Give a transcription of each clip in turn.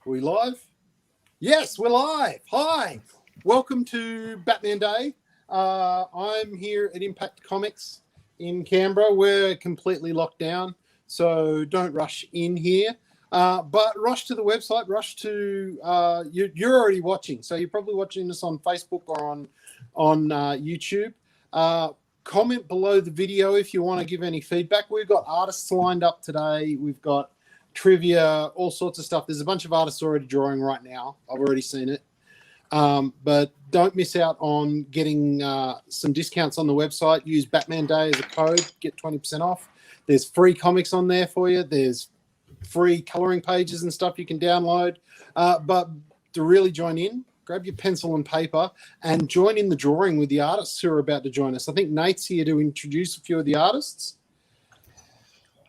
Are we live? Yes, we're live. Hi. Welcome to Batman Day. I'm here at Impact Comics in Canberra. We're completely locked down, so don't rush in here. But rush to the website, rush to... you're already watching, so you're probably watching this on Facebook or on YouTube. Comment below the video if you want to give any feedback. We've got artists lined up today. We've got trivia, all sorts of stuff. There's a bunch of artists already drawing right now. I've already seen it. But don't miss out on getting some discounts on the website. Use Batman Day as a code. Get 20% off. There's free comics on there for you. There's free coloring pages and stuff you can download. But to really join in, grab your pencil and paper and join in the drawing with the artists who are about to join us. I think Nate's here to introduce a few of the artists.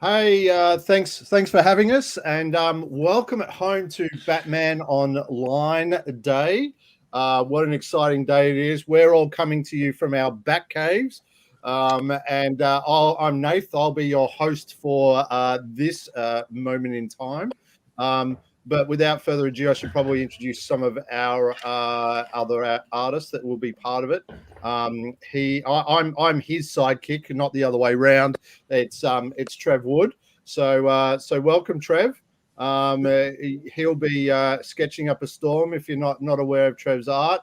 Hey, thanks for having us, and welcome at home to Batman Online Day. What an exciting day it is. We're all coming to you from our Bat Caves, and I'm Nath. I'll be your host for this moment in time. But without further ado, I should probably introduce some of our other artists that will be part of it. I'm his sidekick, not the other way around. It's Trev Wood. So welcome, Trev. He'll be sketching up a storm. If you're not aware of Trev's art,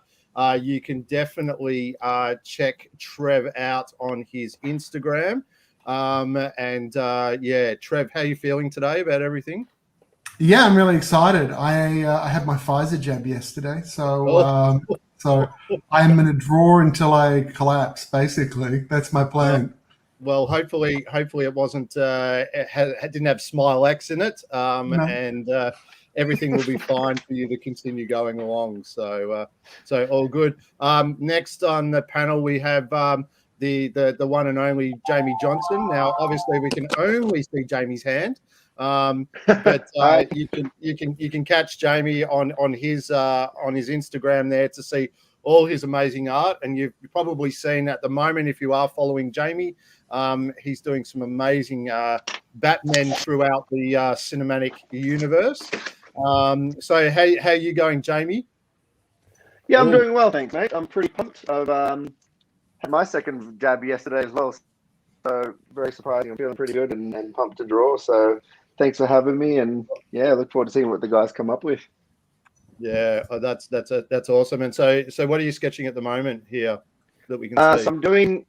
you can definitely check Trev out on his Instagram. Yeah, Trev, how are you feeling today about everything? Yeah, I'm really excited. I had my Pfizer jab yesterday, so so I'm going to draw until I collapse. Basically, that's my plan. Well, hopefully it wasn't. It didn't have Smile X in it, no. And everything will be fine for you to continue going along. So all good. Next on the panel we have the one and only Jamie Johnson. Now, obviously, we can only see Jamie's hand. But you can catch Jamie on his Instagram there to see all his amazing art, and you've probably seen at the moment, if you are following Jamie, he's doing some amazing Batmen throughout the cinematic universe. So how are you going, Jamie? Yeah, I'm doing well, thanks, mate. I'm pretty pumped. I've had my second jab yesterday as well, so very surprising. I'm feeling pretty good and pumped to draw. So thanks for having me, and yeah, I look forward to seeing what the guys come up with. Yeah, that's awesome. And so what are you sketching at the moment here that we can see? So I'm doing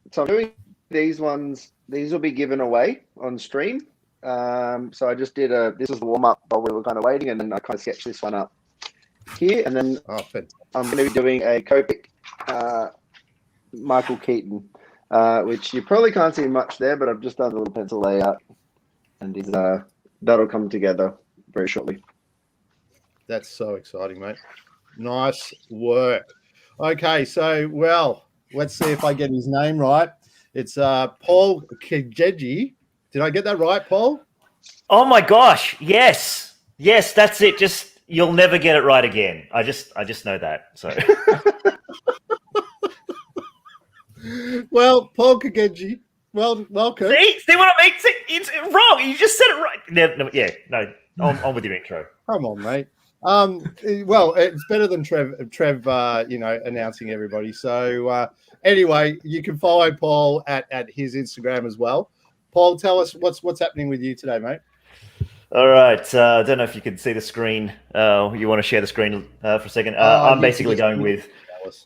these ones. These will be given away on stream. So I just did this was the warm up while we were kind of waiting, and then I kind of sketched this one up here, and then I'm going to be doing a Copic Michael Keaton, which you probably can't see much there, but I've just done a little pencil layout, and that'll come together very shortly. That's so exciting, mate. Nice work. Okay, so, well, let's see if I get his name right. It's Paul Kajeji. Did I get that right, Paul? Oh, my gosh. Yes. Yes, that's it. Just, you'll never get it right again. I just know that. So. Well, Paul Kajeji. Well, welcome. See what I mean? It's wrong. You just said it right. No, on with your intro. Come on, mate. Well, it's better than Trev, announcing everybody. So anyway, you can follow Paul at his Instagram as well. Paul, tell us what's happening with you today, mate. All right. I don't know if you can see the screen. You want to share the screen for a second? I'm basically going with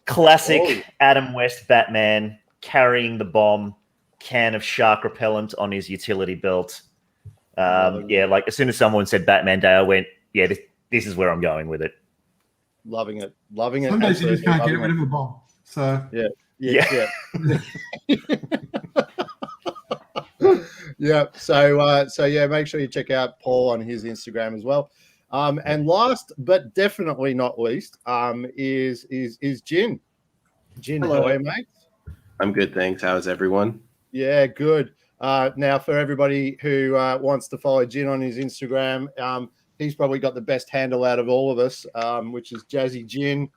classic Adam West Batman carrying the bomb, can of shark repellent on his utility belt. Like as soon as someone said Batman Day, I went, yeah, this is where I'm going with it. Loving it. Some days you just can't get rid of a bomb. So yeah. Yeah. So yeah, make sure you check out Paul on his Instagram as well. And last but definitely not least, is Jin. Jin, hello. How are you, mate? I'm good, thanks. How's everyone? Yeah, good. Now, for everybody who wants to follow Jin on his Instagram, he's probably got the best handle out of all of us, which is Jazzy Jin,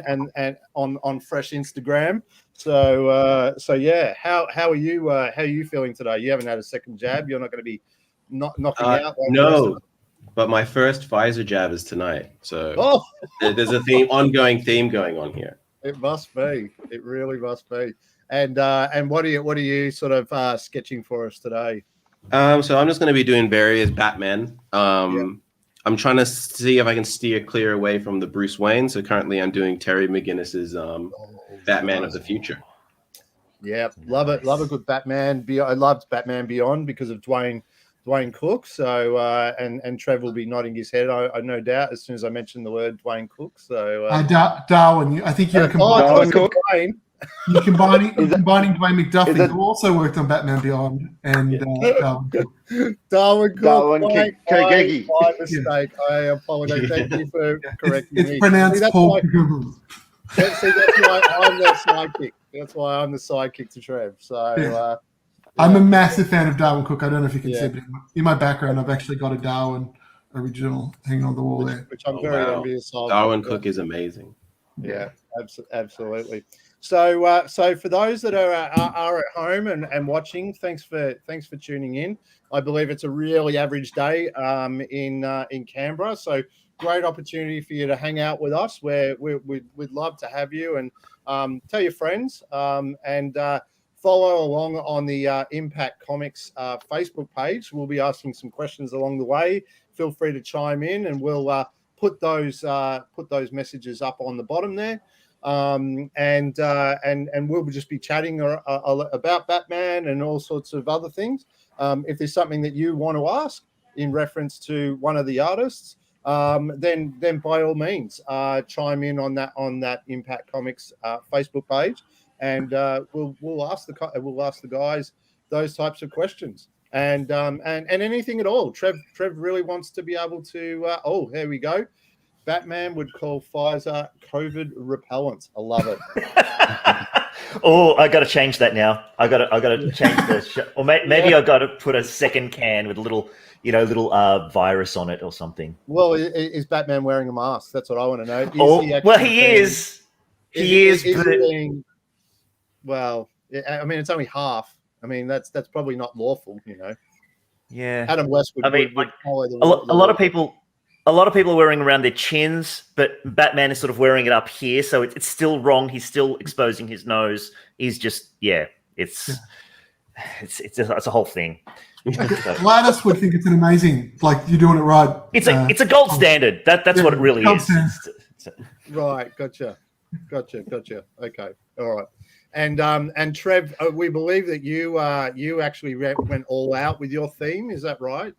and on fresh Instagram. So yeah, how are you? How are you feeling today? You haven't had a second jab. You're not going to be knocking out. Like no, but my first Pfizer jab is tonight. So Oh, there's a ongoing theme going on here. it must be. It really must be. And what are you sort of sketching for us today? So I'm just going to be doing various Batman. I'm trying to see if I can steer clear away from the Bruce Wayne. So currently I'm doing Terry McGinnis's Batman of the future. Yeah, love it. Love a good Batman. I loved Batman Beyond because of Dwayne Cook. So and Trev will be nodding his head. I no doubt as soon as I mention the word Dwayne Cook. So Darwin, I think you're Darwin Cook. You're combining Dwayne McDuffie, who also worked on Batman Beyond, and Darwin Cook. Darwin Cook. Darwin Kogegi. My mistake. I apologize. Thank you for correcting me. It's pronounced Paul. See, that's why I'm the sidekick. That's why I'm the sidekick to Trev. So I'm a massive fan of Darwin Cook. I don't know if you can see, but in my background, I've actually got a Darwin original hanging on the wall there, which I'm very envious of. Darwin Cook is amazing. Yeah, absolutely. So for those that are at home and watching, thanks for tuning in. I believe it's a really average day in Canberra. So great opportunity for you to hang out with us. We'd love to have you, and tell your friends and follow along on the Impact Comics Facebook page. We'll be asking some questions along the way. Feel free to chime in, and we'll put those messages up on the bottom there. And we'll just be chatting about Batman and all sorts of other things. If there's something that you want to ask in reference to one of the artists, then by all means chime in on that Impact Comics Facebook page, and we'll ask the guys those types of questions and anything at all. Trev really wants to be able to. Here we go. Batman would call Pfizer COVID repellent. I love it. I got to change that now. I got to change the or maybe I got to put a second can with a little virus on it or something. Well, is Batman wearing a mask? That's what I want to know. He is. He is. Well, I mean, it's only half. I mean, that's probably not lawful, Yeah. Adam West would. Would follow a lot of people. A lot of people are wearing around their chins, but Batman is sort of wearing it up here, so it's still wrong. He's still exposing his nose. He's just, it's a whole thing. Gladys would think it's an amazing, like you're doing it right. It's a gold standard. That's what it really is. Right, gotcha. Okay, all right. And Trev, we believe that you actually went all out with your theme. Is that right?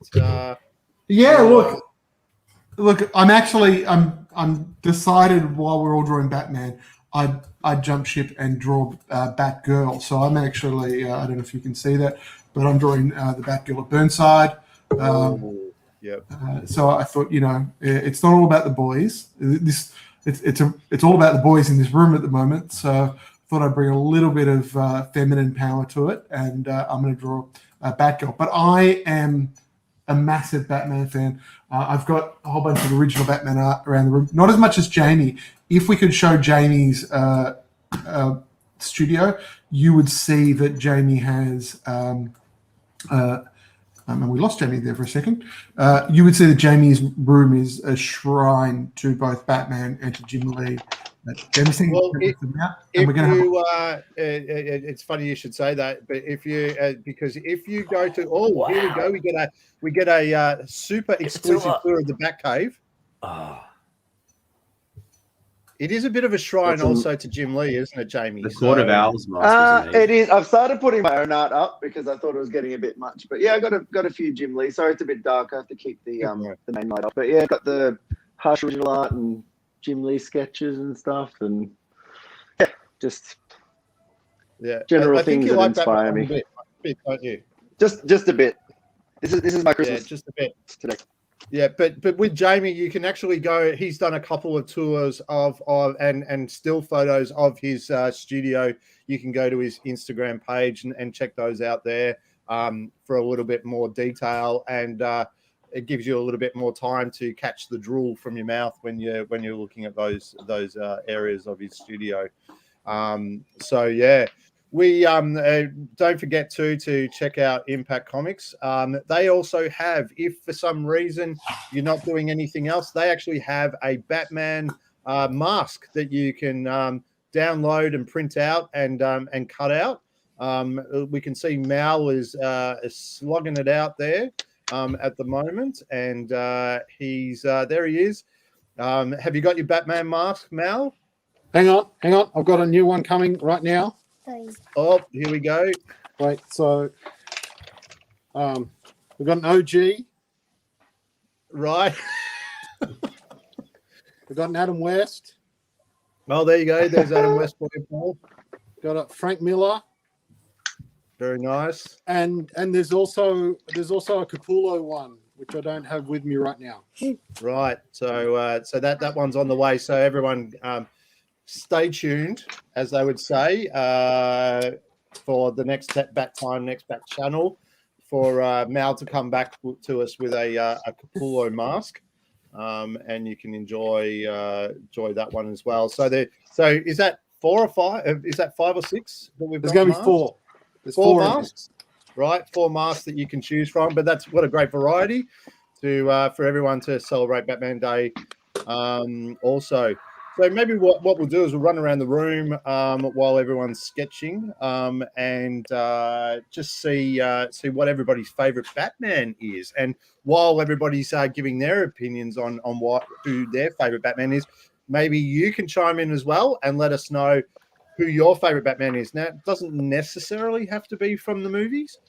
Look, I'm decided while we're all drawing Batman, I'd jump ship and draw Batgirl. So I'm actually, I don't know if you can see that, but I'm drawing the Batgirl at Burnside. So I thought, it's not all about the boys. It's all about the boys in this room at the moment. So I thought I'd bring a little bit of feminine power to it, and I'm going to draw Batgirl. But I am a massive Batman fan. I've got a whole bunch of original Batman art around the room. Not as much as Jamie. If we could show Jamie's studio, you would see that Jamie has. And we lost Jamie there for a second. You would see that Jamie's room is a shrine to both Batman and to Jim Lee. It's funny you should say that, but because if you go to here we get a super exclusive tour of the Batcave. It is a bit of a shrine also to Jim Lee, isn't it, Jamie? The Court of Owls mask. It is. I've started putting my own art up because I thought it was getting a bit much. But yeah, I got a few Jim Lee. Sorry, it's a bit dark. I have to keep the main light off. But yeah, I've got the harsh original art and Jim Lee sketches and stuff, and general things that inspire me. A bit, don't you? Just a bit. This is my Christmas. Just a bit today. Yeah, but with Jamie, you can actually go. He's done a couple of tours of and still photos of his studio. You can go to his Instagram page and check those out there for a little bit more detail, and it gives you a little bit more time to catch the drool from your mouth when you're looking at those areas of his studio. So yeah, we don't forget to check out Impact Comics. They also have, if for some reason you're not doing anything else, they actually have a Batman mask that you can download and print out and cut out. We can see Mal is slogging it out there at the moment, and he's there. He is. Have you got your Batman mask, Mal? Hang on. I've got a new one coming right now. Oh, here we go. Wait, so we've got an OG. Right. We've got an Adam West. Oh, there you go. There's Adam West for you, Paul. Got a Frank Miller. Very nice. And there's also a Capullo one, which I don't have with me right now. Right. So that one's on the way. So everyone, stay tuned, as they would say, for the next Bat Time, next Bat Channel, for Mal to come back to us with a Capullo mask, and you can enjoy that one as well. So is that 4 or 5? Is that 5 or 6 that we've got? There's going to be 4. There's 4 masks, right? 4 masks that you can choose from. But that's what a great variety for everyone to celebrate Batman Day. Also, so maybe what we'll do is we'll run around the room while everyone's sketching and just see what everybody's favorite Batman is. And while everybody's giving their opinions on who their favorite Batman is, maybe you can chime in as well and let us know who your favorite Batman is. Now, it doesn't necessarily have to be from the movies.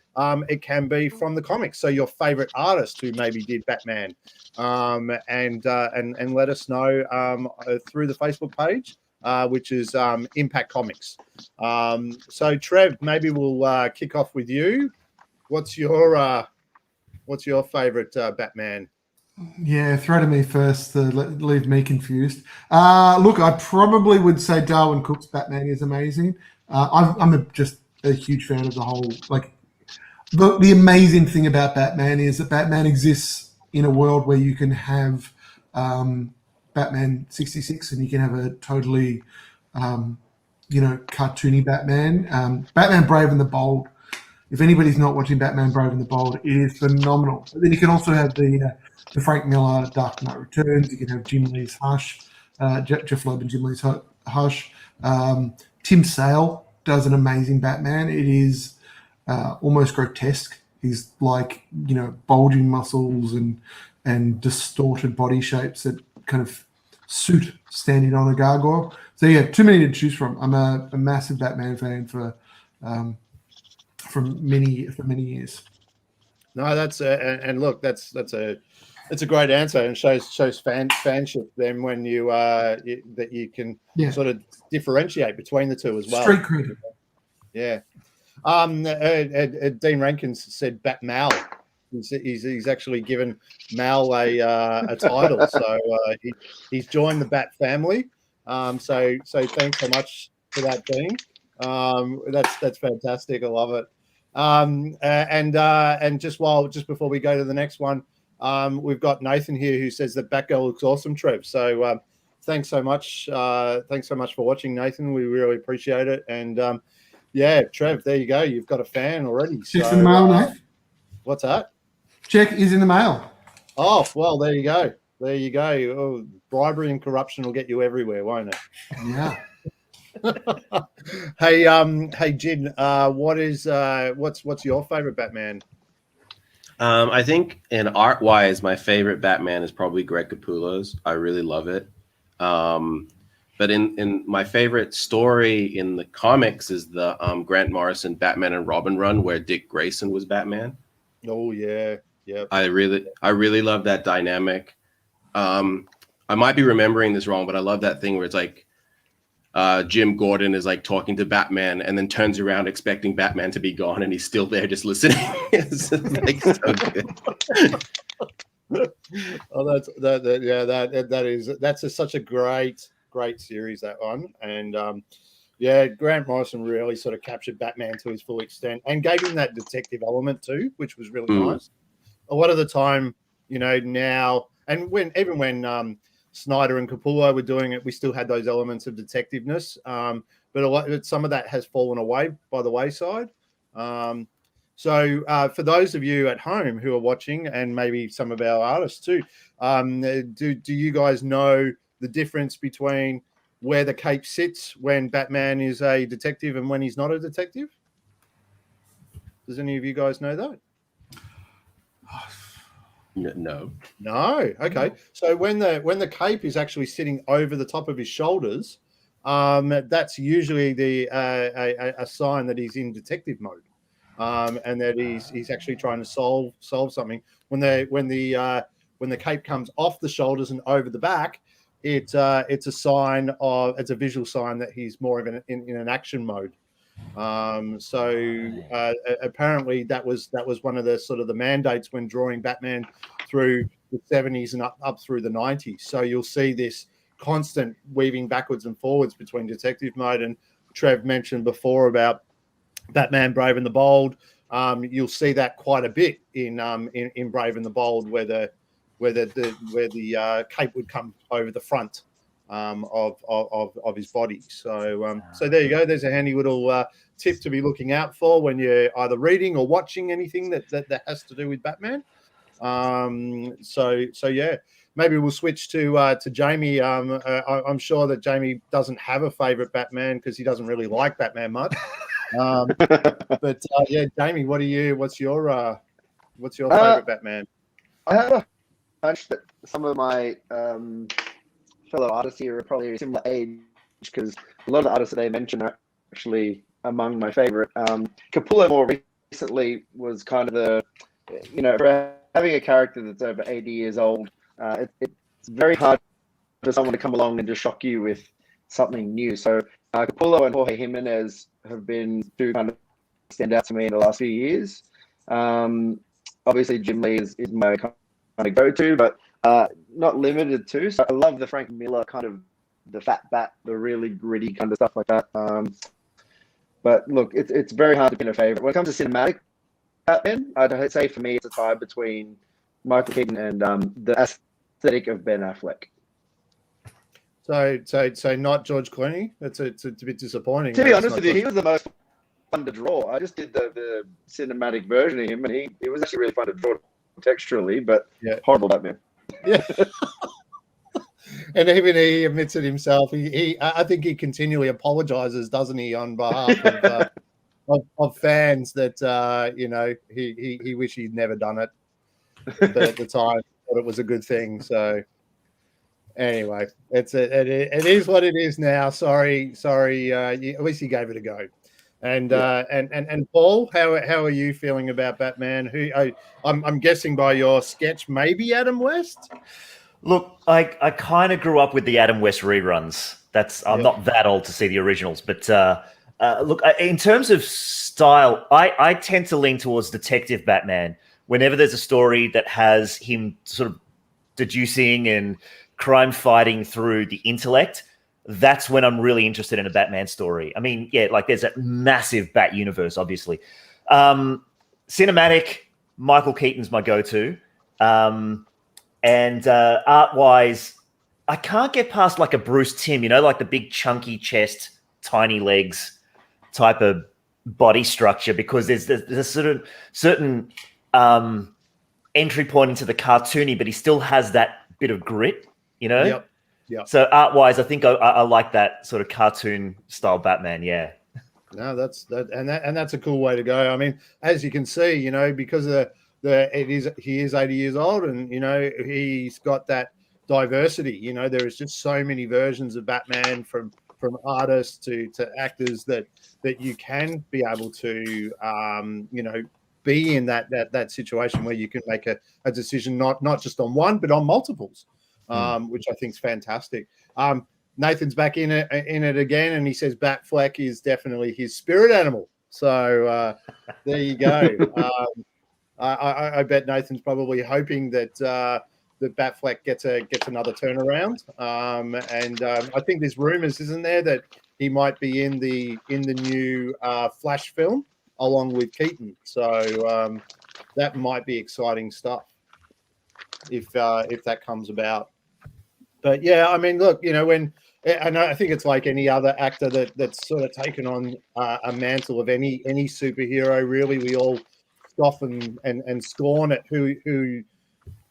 It can be from the comics. So your favorite artist who maybe did Batman, and let us know through the Facebook page, which is Impact Comics. So Trev, maybe we'll kick off with you. What's your favorite Batman? Yeah, throw to me first to leave me confused. Look, I probably would say Darwin Cook's Batman is amazing. I'm just a huge fan of the whole, like, the amazing thing about Batman is that Batman exists in a world where you can have Batman 66 and you can have a totally, cartoony Batman. Batman Brave and the Bold. If anybody's not watching Batman Brave and the Bold, it is phenomenal. But then you can also have the Frank Miller Dark Knight Returns. You can have Jim Lee's Hush, Jeff Loeb and Jim Lee's Hush. Tim Sale does an amazing Batman. It is almost grotesque. He's like, bulging muscles and distorted body shapes that kind of suit standing on a gargoyle. So yeah, too many to choose from. I'm a massive Batman fan for many years. No, that's and look, that's a great answer and shows fanship then when you that you can sort of differentiate between the two as well. Street cred. Yeah. Dean Rankins said Batmal. He's actually given Mal a title, so he's joined the Bat family. So thanks so much for that, Dean. That's fantastic. I love it. And just before we go to the next one, we've got Nathan here who says that Batgirl looks awesome, Trev. So thanks so much. Thanks so much for watching, Nathan. We really appreciate it. And yeah, Trev, there you go. You've got a fan already. Check's in the mail, Nate. What's that? Check is in the mail. Oh, well, there you go. There you go. Oh, bribery and corruption will get you everywhere, won't it? Yeah. Hey, Jin. What's your favorite Batman? I think in art-wise, my favorite Batman is probably Greg Capullo's. I really love it. But in my favorite story in the comics is the Grant Morrison Batman and Robin run where Dick Grayson was Batman. Oh yeah, yeah. I really love that dynamic. I might be remembering this wrong, but I love that thing where it's like Jim Gordon is like talking to Batman and then turns around expecting Batman to be gone and he's still there just listening. It's like so good. Oh, that's such a great series, that one. And yeah, Grant Morrison really sort of captured Batman to his full extent and gave him that detective element too, which was really nice. A lot of the time, now, and when Snyder and Capullo were doing it, we still had those elements of detectiveness. but some of that has fallen away by the wayside. So for those of you at home who are watching, and maybe some of our artists too, do you guys know the difference between where the cape sits when Batman is a detective and when he's not a detective? Does any of you guys know that? No. Okay. So when the cape is actually sitting over the top of his shoulders, that's usually a sign that he's in detective mode, and that he's actually trying to solve something. When the cape comes off the shoulders and over the back, it's a visual sign that he's more of in an action mode. Apparently that was one of the sort of the mandates when drawing Batman through the 70s and up through the 90s. So you'll see this constant weaving backwards and forwards between detective mode, and Trev mentioned before about Batman Brave and the Bold. You'll see that quite a bit in Brave and the Bold, where the cape would come over the front of his body. So there you go. There's a handy little tip to be looking out for when you're either reading or watching anything that has to do with Batman. So yeah, maybe we'll switch to Jamie. I'm sure that Jamie doesn't have a favorite Batman because he doesn't really like Batman much. But yeah, Jamie, what's your favorite Batman? I have a hunch that some of my fellow artists here are probably a similar age, because a lot of the artists that they mentioned are actually among my favorite. Capullo more recently was kind of for having a character that's over 80 years old, it's very hard for someone to come along and just shock you with something new. So Capullo and Jorge Jimenez have been two kind of stand out to me in the last few years. Obviously, Jim Lee is my kind of go-to, but not limited to. So I love the Frank Miller kind of the fat bat, the really gritty kind of stuff like that. But look, it's very hard to pin a favorite. When it comes to cinematic Batman, I'd say for me it's a tie between Michael Keaton and the aesthetic of Ben Affleck. So not George Clooney. It's a bit disappointing. To be honest with you, he was the most fun to draw. I just did the cinematic version of him, and it was actually really fun to draw texturally, but horrible Batman. Yeah. And even he admits it himself. I think he continually apologizes, doesn't he, on behalf of fans that he wish he'd never done it. But at the time, thought it was a good thing. So anyway, it is what it is now. Sorry. At least he gave it a go. And Paul, how are you feeling about Batman? I'm guessing by your sketch, maybe Adam West. Look, I kind of grew up with the Adam West reruns. I'm not that old to see the originals, but look, in terms of style, I tend to lean towards Detective Batman. Whenever there's a story that has him sort of deducing and crime fighting through the intellect, that's when I'm really interested in a Batman story. I mean, yeah, like there's a massive Bat universe, obviously. Cinematic, Michael Keaton's my go-to. And art-wise, I can't get past like a Bruce Timm, like the big chunky chest, tiny legs type of body structure, because there's a sort of certain entry point into the cartoony, but he still has that bit of grit, Yep. So art-wise, I think I like that sort of cartoon style Batman. Yeah. No, that's a cool way to go. I mean, as you can see, because of he is 80 years old, and he's got that diversity. There is just so many versions of Batman from artists to actors that you can be able to be in that situation where you can make a decision not just on one but on multiples, which I think is fantastic. Nathan's back in it again, and he says Batfleck is definitely his spirit animal. So there you go. I bet Nathan's probably hoping that Batfleck gets another turnaround. And I think there's rumors, isn't there, that he might be in the new Flash film along with Keaton. So that might be exciting stuff if that comes about. But yeah, I mean, look, when And I think it's like any other actor that's sort of taken on a mantle of any superhero. Really, we all scoff and scorn at who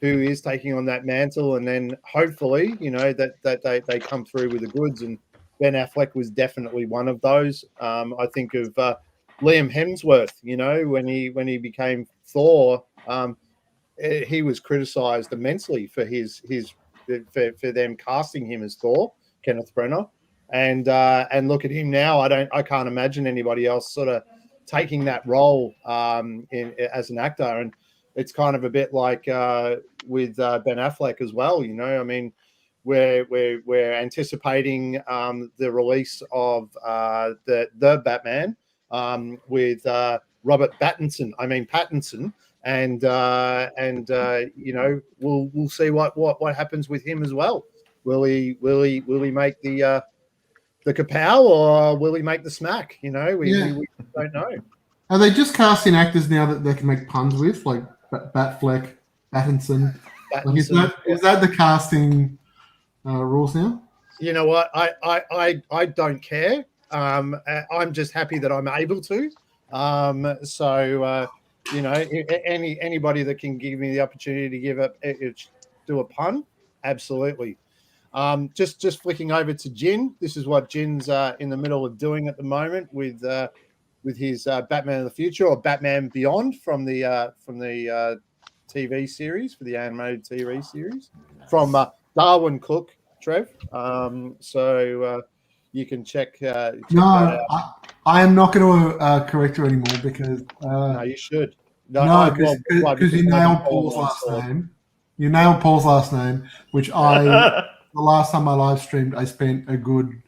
is taking on that mantle, and then hopefully, that they come through with the goods. And Ben Affleck was definitely one of those. I think of Liam Hemsworth. When he became Thor, he was criticised immensely for for them casting him as Thor, Kenneth Branagh, and look at him now. I can't imagine anybody else sort of taking that role as an actor, and it's kind of a bit like with Ben Affleck as well. I mean, we're anticipating the release of the Batman with Robert Pattinson. And we'll see what happens with him as well. Will he make the kapow, or will he make the smack? We don't know. Are they just casting actors now that they can make puns with, like Batfleck, Pattinson? Like, is that the casting rules now? You know what? I don't care. I'm just happy that I'm able to. Anybody that can give me the opportunity to do a pun, absolutely. Just flicking over to Jin. This is what Jin's in the middle of doing at the moment with his Batman of the Future, or Batman Beyond from the TV series, for the animated TV series from Darwin Cook, Trev. You can check. That out. I am not going to correct you anymore because no, you should. Because you nailed Paul's last name. You nailed Paul's last name, which the last time I live streamed, I spent a good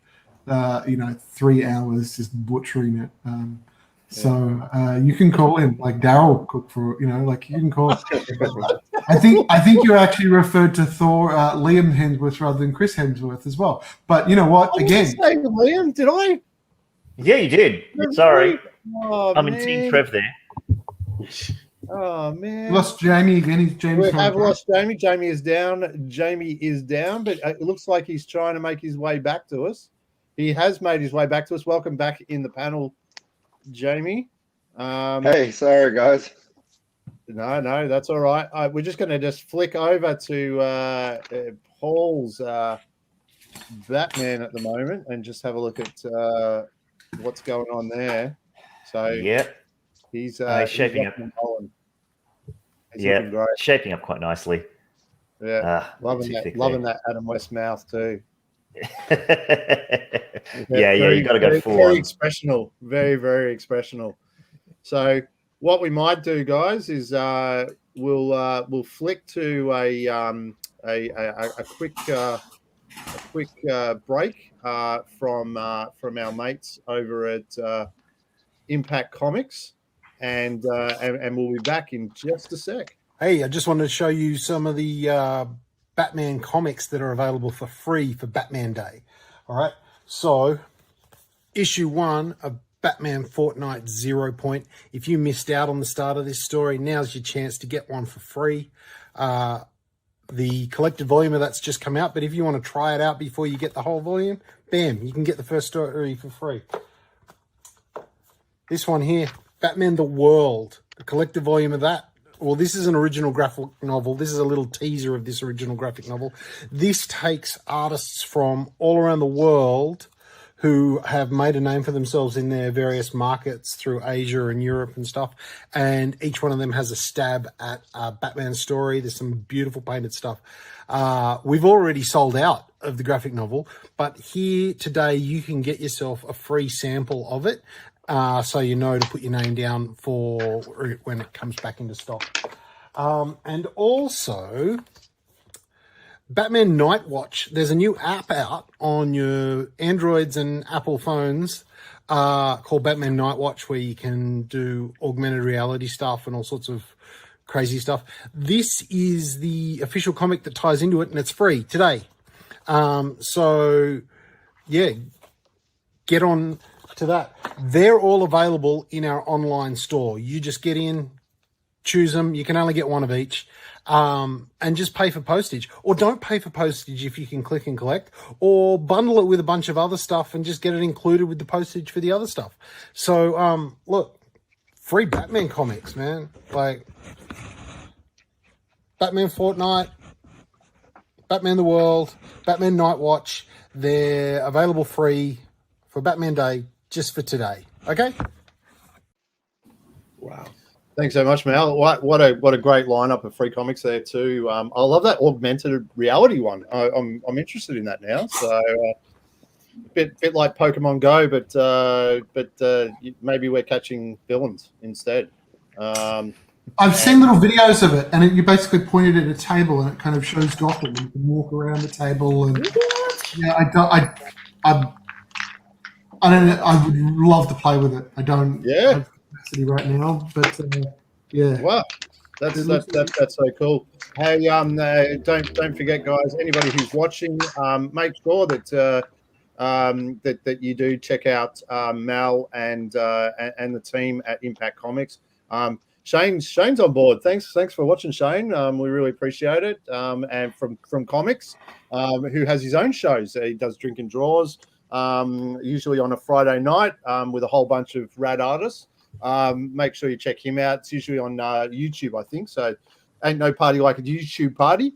3 hours just butchering it. So you can call in, like Daryl Cook, for you can call. I think you actually referred to Thor, Liam Hemsworth, rather than Chris Hemsworth as well. But you know what? Again, Liam, did I? Yeah, you did. Sorry, I'm in Team Trev there. Oh man, lost Jamie again. We have lost Jamie. Jamie is down, but it looks like he's trying to make his way back to us. He has made his way back to us. Welcome back in the panel, Jamie. Hey, sorry guys. No, that's all right. We're just going to flick over to Paul's Batman at the moment and just have a look at what's going on there. So yep, he's shaping up. Yeah, shaping up quite nicely. Yeah, loving that Adam West mouth too. Yeah, you got to go full very on. Expressional, very, very expressional. So what we might do, guys, is we'll flick to a quick break from our mates over at Impact Comics, and we'll be back in just a sec. Hey, I just wanted to show you some of the Batman comics that are available for free for Batman Day. All right, so issue 1 of Batman Fortnite 0 Point. If you missed out on the start of this story, now's your chance to get one for free. The collected volume of that's just come out, but if you want to try it out before you get the whole volume, bam, you can get the first story for free. This one here, Batman the World, the collected volume of that. Well, this is an original graphic novel. This is a little teaser of this original graphic novel. This takes artists from all around the world who have made a name for themselves in their various markets through Asia and Europe and stuff. And each one of them has a stab at a Batman story. There's some beautiful painted stuff. We've already sold out of the graphic novel, but here today you can get yourself a free sample of it. So you know to put your name down for when it comes back into stock. And also, Batman Night Watch. There's a new app out on your Androids and Apple phones called Batman Night Watch, where you can do augmented reality stuff and all sorts of crazy stuff. This is the official comic that ties into it, and it's free today. So, yeah, get on to that. They're all available in our online store. You just get in, choose them. You can only get one of each. And just pay for postage, or don't pay for postage if you can click and collect, or bundle it with a bunch of other stuff and just get it included with the postage for the other stuff. So, look, free Batman comics, man. Like Batman Fortnite, Batman the World, Batman Night Watch. They're available free for Batman Day just for today. Okay? Wow. Thanks so much, Mal. What a great lineup of free comics there too. I love that augmented reality one. I'm interested in that now. So bit like Pokemon Go, but maybe we're catching villains instead. I've seen little videos of it, and you basically pointed at a table, and it kind of shows Gotham. You can walk around the table, and I don't know. I would love to play with it. I don't. Yeah. Have capacity right now, but yeah. Wow, that's so cool. Hey, don't forget, guys. Anybody who's watching, make sure that that you do check out Mal and the team at Impact Comics. Shane's on board. Thanks for watching, Shane. We really appreciate it. And from Comics, who has his own shows. He does Drink and Draws, usually on a Friday night, with a whole bunch of rad artists. Make sure you check him out. It's usually on YouTube, I think. So ain't no party like a YouTube party.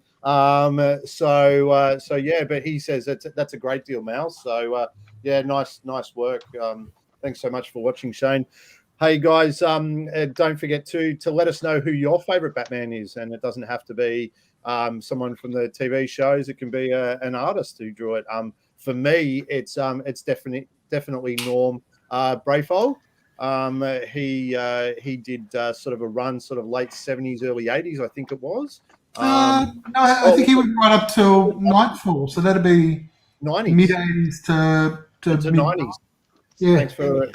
So yeah, but he says that's a great deal, Mal. So yeah, nice work. Thanks so much for watching, Shane. Hey guys, don't forget to let us know who your favorite Batman is, and it doesn't have to be someone from the TV shows. It can be an artist who drew it. For me, it's definitely Norm Brayfold. He did sort of a run, sort of late 70s, early 80s, I think it was. No, I think he went right up till Nightfall, so that'd be 90s, mid 80s to mid 90s. Yeah.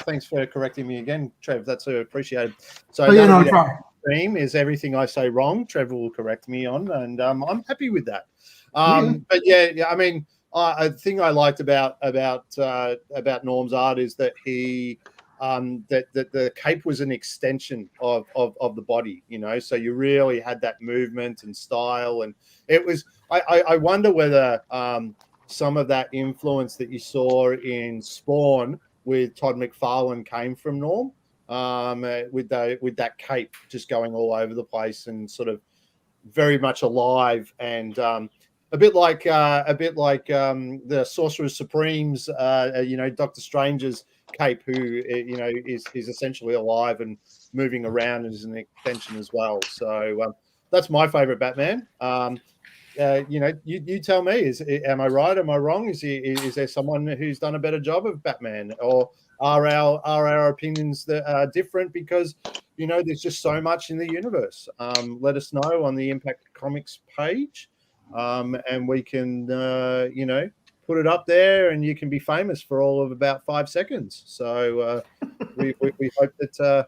Thanks for correcting me again, Trev. That's appreciated. So stream is everything I say wrong. Trevor will correct me on, and I'm happy with that. But yeah, I mean, a thing I liked about Norm's art is that he that the cape was an extension of the body, you know. So you really had that movement and style, and it was. I wonder whether some of that influence that you saw in Spawn with Todd McFarlane came from Norm, with that cape just going all over the place and sort of very much alive, and a bit like the Sorcerer Supreme's, Doctor Strange's cape, who is essentially alive and moving around as an extension as well. So that's my favorite Batman. You tell me. Am I right? Am I wrong? Is there someone who's done a better job of Batman, or are our opinions that are different? Because there's just so much in the universe. Let us know on the Impact Comics page, and we can put it up there, and you can be famous for all of about 5 seconds. So we hope that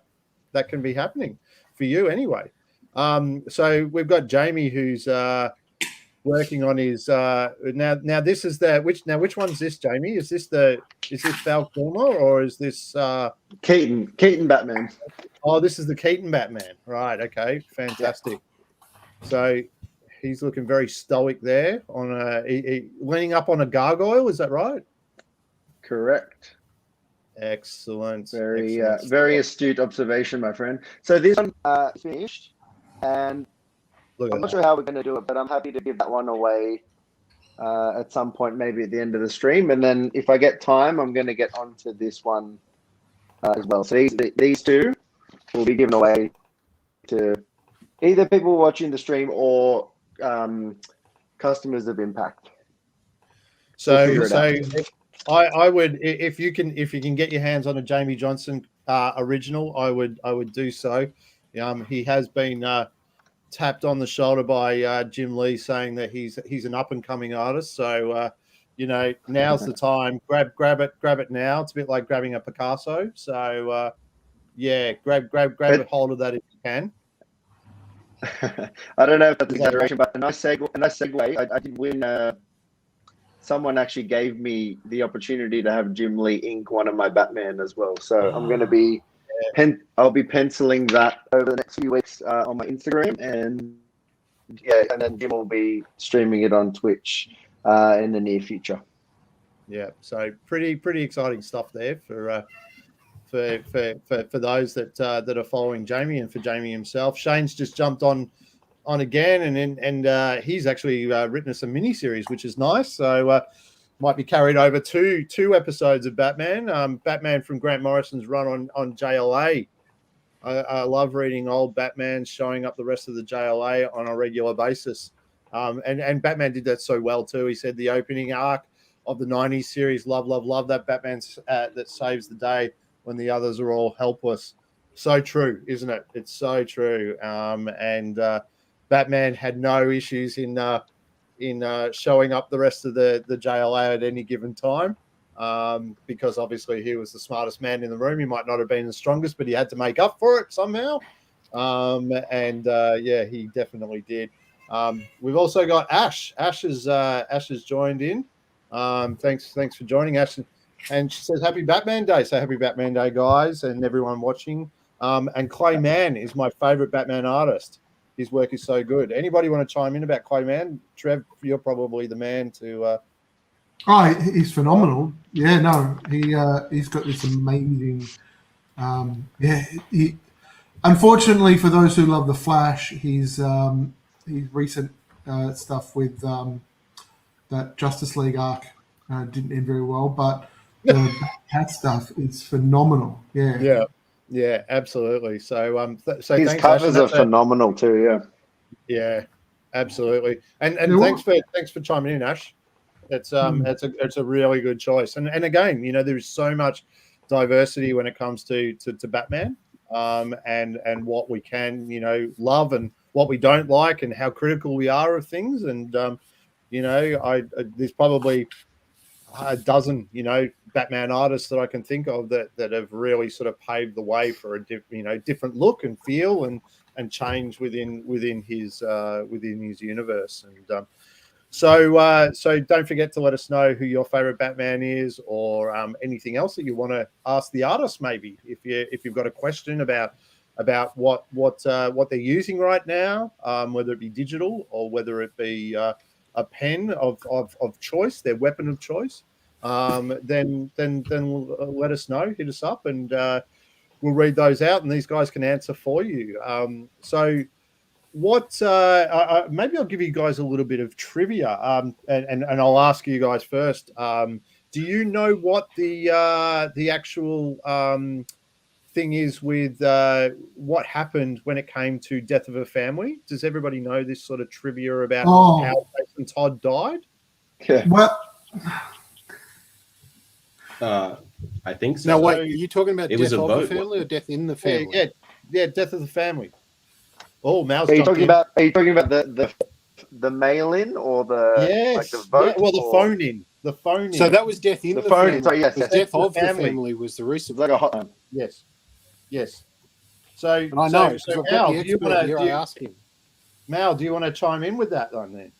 that can be happening for you anyway. So we've got Jamie who's working on his now this is which one's this, Jamie? Is this Val Kilmer, or is this Keaton Batman? Oh, this is the Keaton Batman, right? Okay, fantastic. So he's looking very stoic there on leaning up on a gargoyle. Is that right? Correct. Excellent. Very astute observation, my friend. So this one finished, and I'm not sure how we're going to do it, but I'm happy to give that one away at some point, maybe at the end of the stream. And then if I get time, I'm going to get onto this one as well. So these two will be given away to either people watching the stream or customers of Impact. So I would, if you can get your hands on a Jamie Johnson original, I would do so. He has been tapped on the shoulder by Jim Lee, saying that he's an up and coming artist. So now's the time. Grab it now. It's a bit like grabbing a Picasso. So grab a hold of that if you can. I don't know if that's an exaggeration, but a nice segue. I did win. Someone actually gave me the opportunity to have Jim Lee ink one of my Batman as well. So I'm going to be I'll be penciling that over the next few weeks on my Instagram, and then Jim will be streaming it on Twitch in the near future. Yeah, so pretty exciting stuff there for those that are following Jamie, and for Jamie himself. Shane's just jumped on again, and he's actually written us a mini series, which is nice. So might be carried over two episodes of Batman. Batman from Grant Morrison's run on JLA. I love reading old Batman showing up the rest of the JLA on a regular basis. And Batman did that so well too. He said the opening arc of the 90s series, love that Batman that saves the day when the others are all helpless. So true, isn't it? It's so true. And Batman had no issues in showing up the rest of the JLA at any given time, because obviously he was the smartest man in the room. He might not have been the strongest, but he had to make up for it somehow. He definitely did. We've also got Ash. Ash has joined in. Thanks for joining, Ash. And she says, Happy Batman Day. So happy Batman Day, guys, and everyone watching. And Clay Mann is my favorite Batman artist. His work is so good. Anybody want to chime in about Clay Mann? Trev, you're probably the man to... he's phenomenal. Yeah, no, he's got this amazing... unfortunately, for those who love The Flash, his recent stuff with that Justice League arc didn't end very well, but the cat stuff is phenomenal. Yeah, absolutely. So, His thanks, covers Ash. are phenomenal too. Yeah, absolutely. And thanks for chiming in, Ash. It's a really good choice. And again, there's so much diversity when it comes to Batman, and what we can love and what we don't like, and how critical we are of things. And there's probably a dozen Batman artists that I can think of that have really sort of paved the way for a different look and feel and change within his universe. And so don't forget to let us know who your favorite Batman is, or anything else that you want to ask the artist. Maybe if you've got a question about what they're using right now, whether it be digital or whether it be a pen of choice, their weapon of choice, then let us know, hit us up, and we'll read those out, and these guys can answer for you. So what maybe I'll give you guys a little bit of trivia, and I'll ask you guys first. Do you know what the actual thing is with what happened when it came to Death of a Family? Does everybody know this sort of trivia about how Jason Todd died? Yeah. Well, I think so. Now, wait, are you talking about It Death was a of vote, the Family or Death in the Family? Yeah, Death of the Family. Oh, Mal's Are you jumped talking in. about the mail-in or the vote? Yeah, well, the phone in. The phone in. So that was Death in the phone Family. in. Sorry, yes, Because yes. Death of the Family was the recent. It's like a hotline. Yes. So, And I know, because so I've got Mal, the do you expert want here, I to asked him. Mal, do you want to chime in with that one then?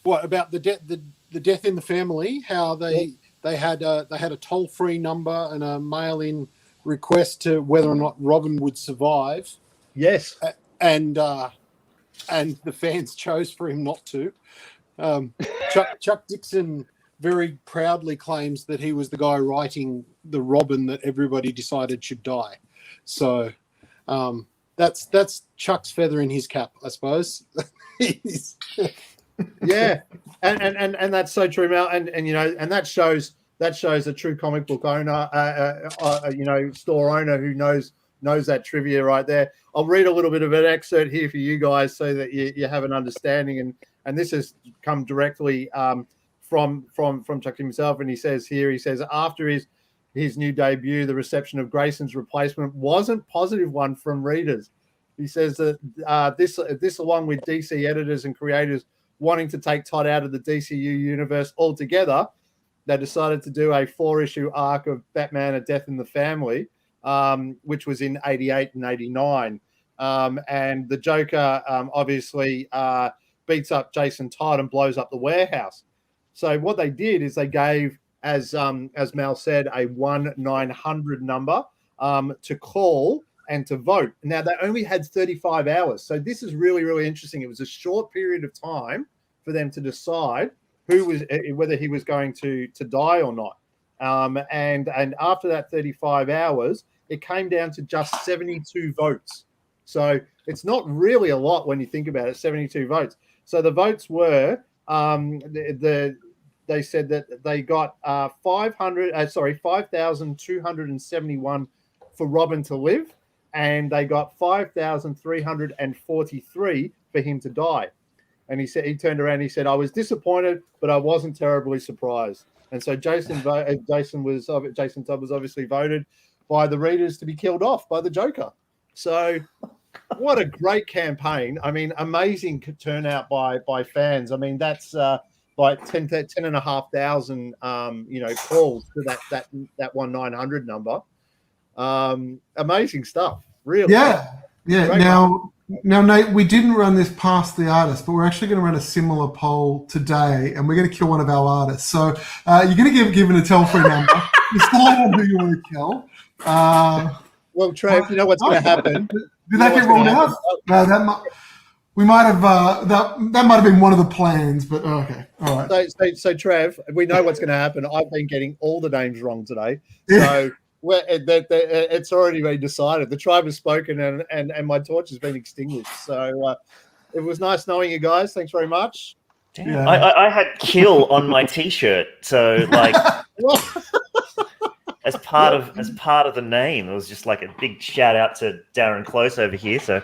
What about the Death in the Family? How they had a toll-free number and a mail-in request to whether or not Robin would survive. Yes. And the fans chose for him not to. Chuck Dixon very proudly claims that he was the guy writing the Robin that everybody decided should die. So that's Chuck's feather in his cap, I suppose. Yeah, and that's so true, Mel. And and that shows a true comic book owner, store owner who knows that trivia right there. I'll read a little bit of an excerpt here for you guys so that you have an understanding. And this has come directly from Chuck himself. And he says after his new debut, the reception of Grayson's replacement wasn't a positive one from readers. He says that this along with DC editors and creators wanting to take Todd out of the DCU universe altogether, they decided to do a 4-issue arc of Batman: A Death in the Family, which was in 88 and 89. And the Joker obviously beats up Jason Todd and blows up the warehouse. So what they did is they gave, as Mal said, a 1-900 number to call and to vote. Now, they only had 35 hours. So this is really, really interesting. It was a short period of time for them to decide whether he was going to die or not. And after that 35 hours, it came down to just 72 votes. So it's not really a lot when you think about it, 72 votes. So the votes were, they said that they got 5,271 for Robin to live, and they got 5,343 for him to die. And he turned around and he said, I was disappointed, but I wasn't terribly surprised. And so Jason Todd was obviously voted by the readers to be killed off by the Joker. So what a great campaign. I mean, amazing turnout by fans. I mean, that's like 10,500 calls to that 1900 number. Amazing stuff. Really. Yeah. Great Now, Nate, we didn't run this past the artist, but we're actually going to run a similar poll today, and we're going to kill one of our artists. So you're going to give it a toll-free number. Decide on who you want to kill. Well, Trev, you know what's going to happen? Did that get rolled out? No, we might have. That might have been one of the plans, but okay, all right. So Trev, we know what's going to happen. I've been getting all the names wrong today, so it's already been decided. The tribe has spoken, and my torch has been extinguished. So it was nice knowing you guys. Thanks very much. Damn. Yeah. I had kill on my T-shirt, so like. As part of the name, it was just like a big shout out to Darren Close over here. So,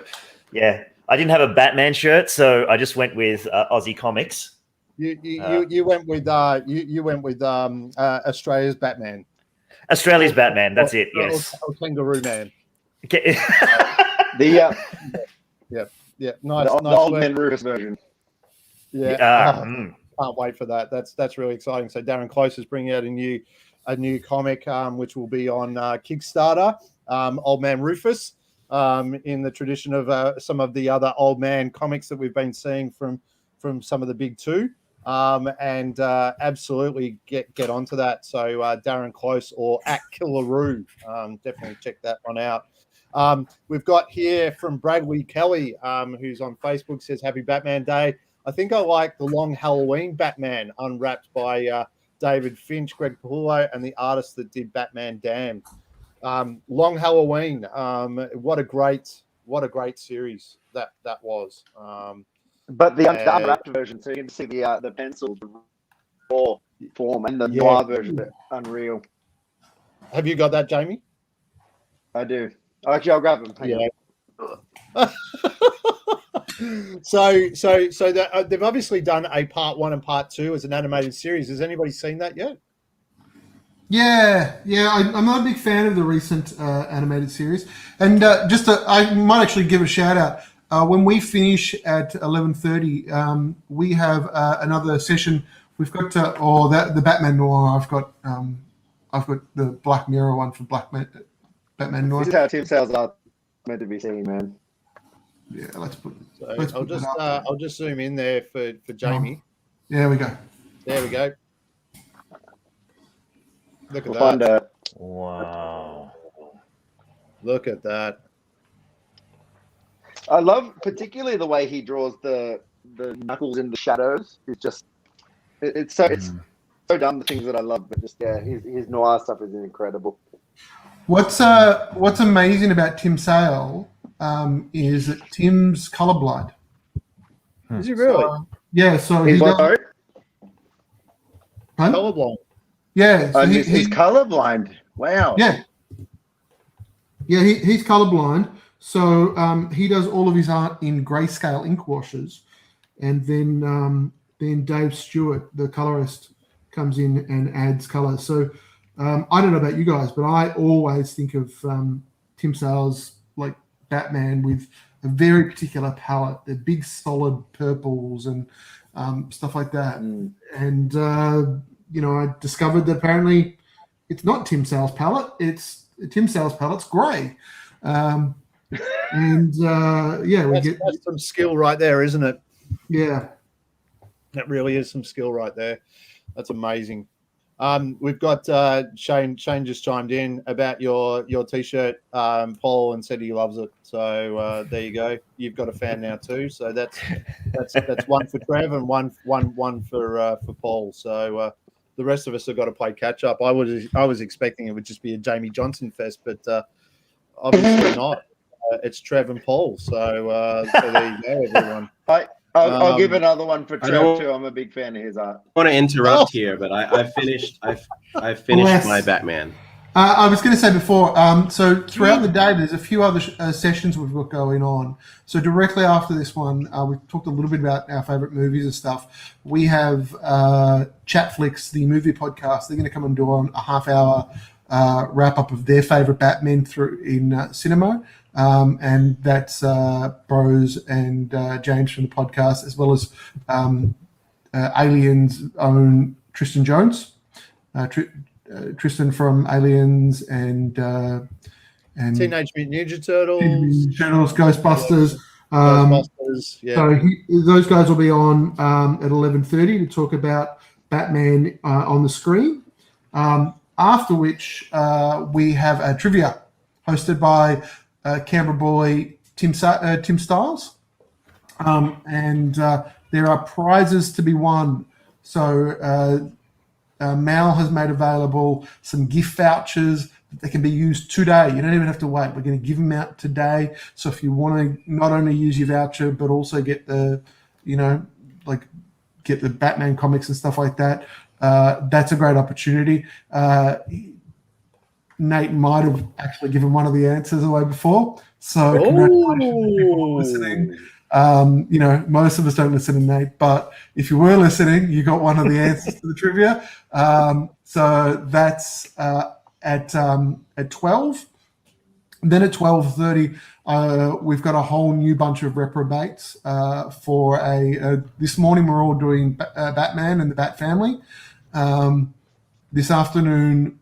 yeah, I didn't have a Batman shirt, so I just went with Aussie Comics. You went with Australia's Batman. Australia's Batman. That's it. Yes. Or Kangaroo Man. Okay. Yeah. Nice. The old man Rufus version. Yeah. Can't wait for that. That's really exciting. So Darren Close is bringing out a new comic, which will be on Kickstarter, Old Man Rufus, in the tradition of some of the other Old Man comics that we've been seeing from some of the big two, and absolutely get onto that. So Darren Close or at Killaroo, definitely check that one out. We've got here from Bradley Kelly, who's on Facebook, says, Happy Batman Day. I think I like the Long Halloween Batman, unwrapped by David Finch, Greg Capullo, and the artist that did Batman Damned. Long Halloween, what a great series that was. But the unwrapped version, so you can see the pencil raw form, and the noir version, unreal. Have you got that, Jamie? I do. Actually, I'll grab them. So they've obviously done a part 1 and part 2 as an animated series. Has anybody seen that yet? Yeah. I'm not a big fan of the recent animated series, and I might actually give a shout out. When we finish at 11:30, we have another session. We've got the Batman Noir. I've got the Black Mirror one for Batman Noir. This is how Tim Sales are meant to be seen, man. Yeah, I'll just zoom in there for Jamie. There we go. There we go. Look at that. Wow. Look at that. I love particularly the way he draws the knuckles in the shadows. It's just it's so dumb, the things that I love, but just his noir stuff is incredible. What's amazing about Tim Sale is that Tim's colorblind. Is he really? So he's colorblind. Yeah, so he's colorblind. Wow. Yeah, he's colorblind. So he does all of his art in grayscale ink washes, and then Dave Stewart, the colorist, comes in and adds color. So I don't know about you guys, but I always think of Tim Sale's like Batman with a very particular palette. They're big, solid purples and stuff like that. And I discovered that apparently it's not Tim Sale's palette. It's Tim Sale's palette's grey. That's some skill right there, isn't it? Yeah, that really is some skill right there. That's amazing. We've got Shane. Shane just chimed in about your T-shirt, Paul, and said he loves it. So there you go. You've got a fan now too. So that's one for Trev and one for Paul. So the rest of us have got to play catch up. I was expecting it would just be a Jamie Johnson fest, but obviously not. It's Trev and Paul. So there you go, everyone. I'll give another one for Trev too. I'm a big fan of his art. I want to interrupt here, but I finished my Batman. I was going to say before, so throughout the day, there's a few other sessions we've got going on. So directly after this one, we've talked a little bit about our favorite movies and stuff. We have Chatflix, the movie podcast. They're going to come and do a half-hour wrap up of their favorite Batman through in cinema. And that's Bros and James from the podcast, as well as Aliens' own Tristan Jones, Tristan from Aliens and Teenage Mutant Ninja Turtles, Ghostbusters. Ghostbusters, yeah. So those guys will be on at 11:30 to talk about Batman on the screen. After which we have a trivia hosted by Canberra boy Tim Stiles, and there are prizes to be won. So Mal has made available some gift vouchers that can be used today. You don't even have to wait. We're going to give them out today. So if you want to not only use your voucher but also get the, get the Batman comics and stuff like that, that's a great opportunity. Nate might have actually given one of the answers away before. So congratulations to people listening. Most of us don't listen to Nate, but if you were listening, you got one of the answers to the trivia. So that's at 12. And then at 12:30, we've got a whole new bunch of reprobates for this morning we're all doing Batman and the Bat Family. This afternoon,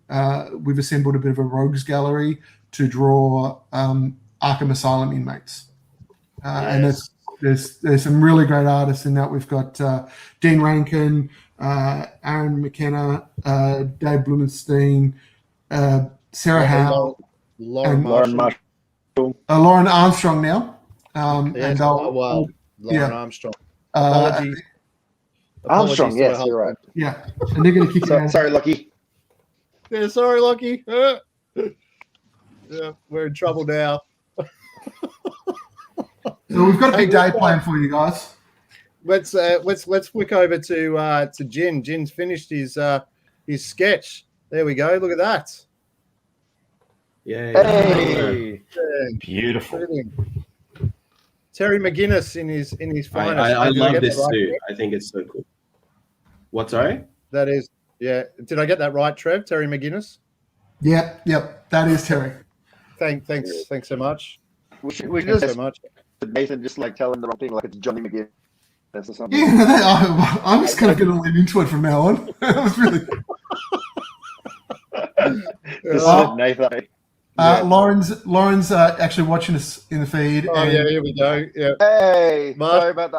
we've assembled a bit of a rogues gallery to draw Arkham Asylum inmates. And there's some really great artists in that. We've got Dean Rankin, Aaron McKenna, Dave Blumenstein, Sarah Howe, Lauren Lauren Armstrong now. Lauren Armstrong. Armstrong, yes, you're right. Yeah, and they're going to kick you out. Sorry, Lucky. Yeah, sorry, Lucky. Yeah, we're in trouble now. So we've got a big day planned for you guys. Let's flick over to Jin. Jin's finished his sketch. There we go. Look at that. Yay. Hey. Beautiful. Brilliant. Terry McGinnis in his finest. I love this suit. I think it's so cool. What, sorry? That is, yeah. Did I get that right, Trev? Terry McGinnis? Yep. That is Terry. Thanks so much. We Thanks just so much. Nathan just tell him the wrong thing, like it's Johnny McGinn or something. Yeah, I was kind of going to lean into it from now on. That was really Nathan. Lauren's actually watching us in the feed. Oh, yeah, here we go. Yeah. Hey, sorry about the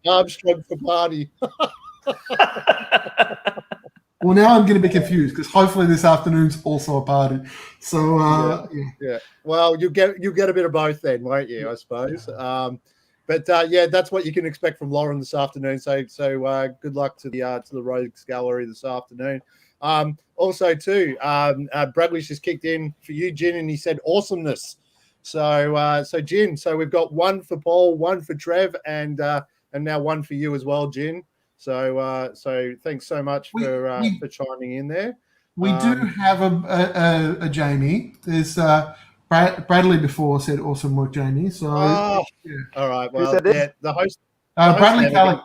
Armstrong for party. Well, now I'm going to be confused because hopefully this afternoon's also a party. So, yeah. Well, you get a bit of both then, won't you? I suppose. But that's what you can expect from Lauren this afternoon. So good luck to the Rogues Gallery this afternoon. Also, too, Bradley's just kicked in for you, Jin, and he said awesomeness. So Jin. So we've got one for Paul, one for Trev, and now one for you as well, Jin. So thanks so much for chiming in there. We do have a Jamie. There's Bradley before said awesome work, Jamie. So all right. Well, the host. Bradley Kelly.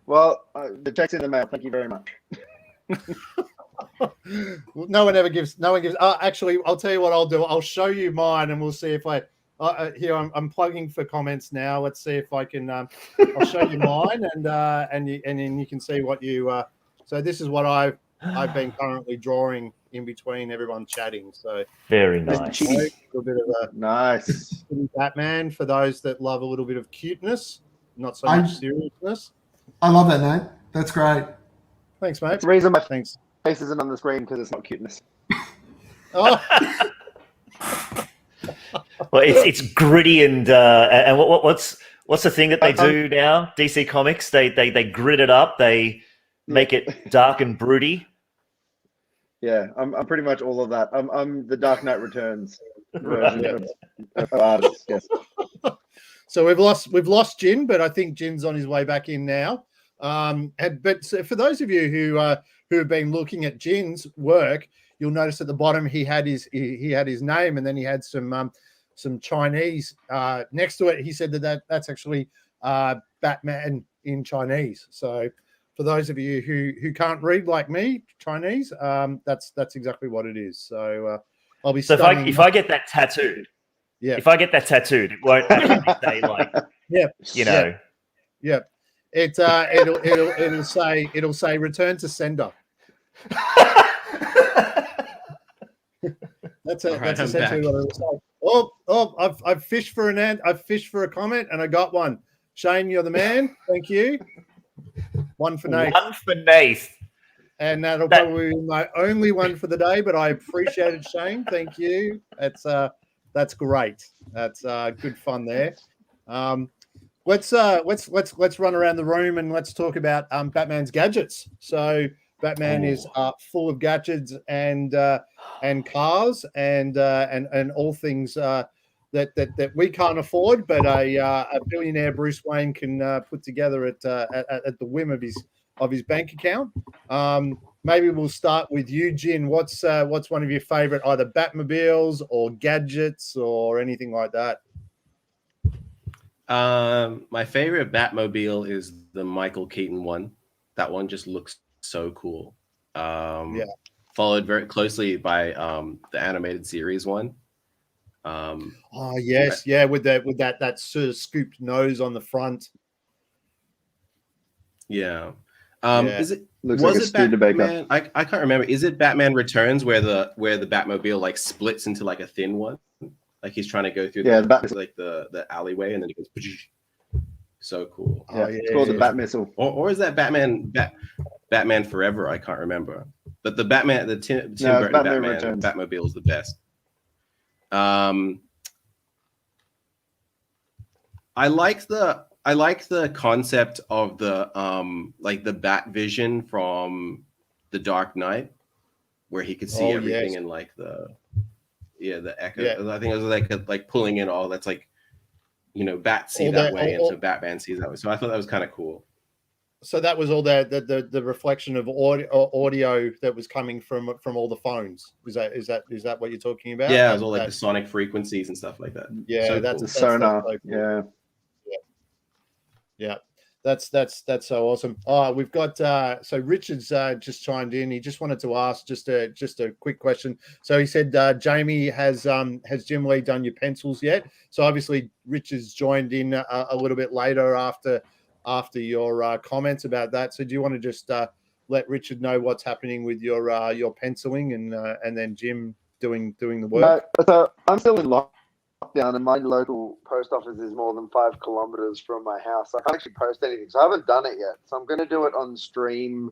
Well, the check's in the mail. Thank you very much. No one gives. Actually, I'll tell you what I'll do. I'll show you mine, and we'll see if I. Here, I'm plugging for comments now. Let's see if I can. I'll show you mine, and then you can see what you. So this is what I've been currently drawing in between everyone chatting. So very nice. A little bit of a nice Batman for those that love a little bit of cuteness, not so much seriousness. I love that, Nate. That's great. Thanks, mate. That's the reason my Thanks. face isn't on the screen, because it's not cuteness. Oh, Well, it's gritty and what's the thing that they do now? DC Comics, they grit it up, they make it dark and broody. Yeah, I'm pretty much all of that. I'm the Dark Knight Returns version of artists. Yes. so we've lost Jin, but I think Jin's on his way back in now. But for those of you who have been looking at Jin's work, you'll notice at the bottom he had his name, and then he had some Chinese next to it. He said that's actually Batman in Chinese. So for those of you who can't read like me, Chinese, that's exactly what it is. So I'll be. So if I get that tattooed, it won't actually say like, you know, It'll say return to sender. That's essentially what it'll say. Oh, I've fished for I've fished for a comment, and I got one. Shane, you're the man. Thank you. One for Nate. One for Nate. And that'll probably be my only one for the day, but I appreciate it, Shane. Thank you. That's great. That's good fun there. Let's run around the room and let's talk about Batman's gadgets. So Batman is full of gadgets and cars and all things that we can't afford, but a billionaire Bruce Wayne can put together at the whim of his bank account. Maybe we'll start with you, Jin. What's one of your favorite either Batmobiles or gadgets or anything like that? My favorite Batmobile is the Michael Keaton one. That one just looks so cool. Followed very closely by the animated series one. With that sort of scooped nose on the front. Yeah. Is it Looks like a Batman? I can't remember. Is it Batman Returns where the Batmobile like splits into like a thin one? Like he's trying to go through the alleyway, and then he goes. So cool. It's called the Bat Missile. Or is that Batman Forever? I can't remember. But the Tim Burton Batman Batmobile is the best. I like the concept of the like the Bat Vision from The Dark Knight, where he could see everything in like the echo. Yeah. I think it was like pulling in all that's like, bats see that way, and so Batman sees that way. So I thought that was kind of cool. So that was all the reflection of audio that was coming from all the phones. Is that what you're talking about? Yeah, it was all like the sonic frequencies and stuff like that. Yeah, so that's a sonar. Yeah. That's so awesome. Oh, we've got so Richard's just chimed in. He just wanted to ask just a quick question. So he said, Jamie, has Jim Lee done your pencils yet? So obviously Richard's joined in a little bit later after your comments about that. So do you want to just let Richard know what's happening with your penciling and then Jim doing the work? No, so I'm still in lockdown, and my local post office is more than 5 kilometers from my house. I can't actually post anything, so I haven't done it yet. So I'm going to do it on stream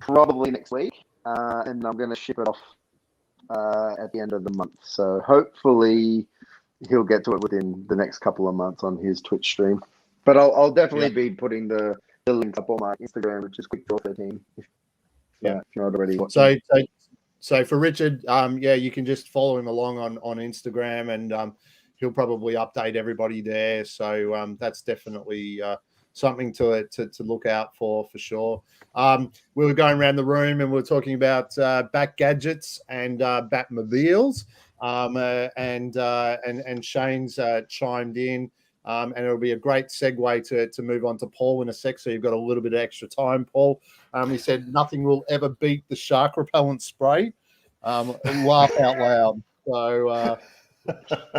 probably next week, and I'm going to ship it off at the end of the month. So hopefully he'll get to it within the next couple of months on his Twitch stream. But I'll definitely be putting the links up on my Instagram, which is QuickDraw13. If you're not already watching. So for Richard, you can just follow him along on Instagram, and he'll probably update everybody there. So that's definitely something to look out for sure. We were going around the room and we were talking about Bat gadgets and Batmobiles, and Shane's chimed in. And it'll be a great segue to move on to Paul in a sec. So you've got a little bit of extra time, Paul. He said nothing will ever beat the shark repellent spray. Laugh out loud. So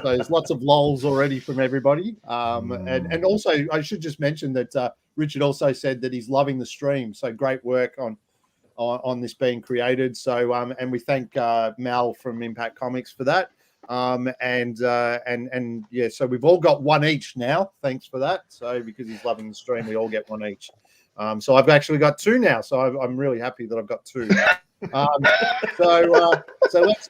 there's lots of lols already from everybody. And also I should just mention that Richard also said that he's loving the stream. So great work on this being created. So and we thank Mal from Impact Comics for that. So we've all got one each now. Thanks for that. So because he's loving the stream, we all get one each. So I've actually got two now. So I'm really happy that I've got two. So let's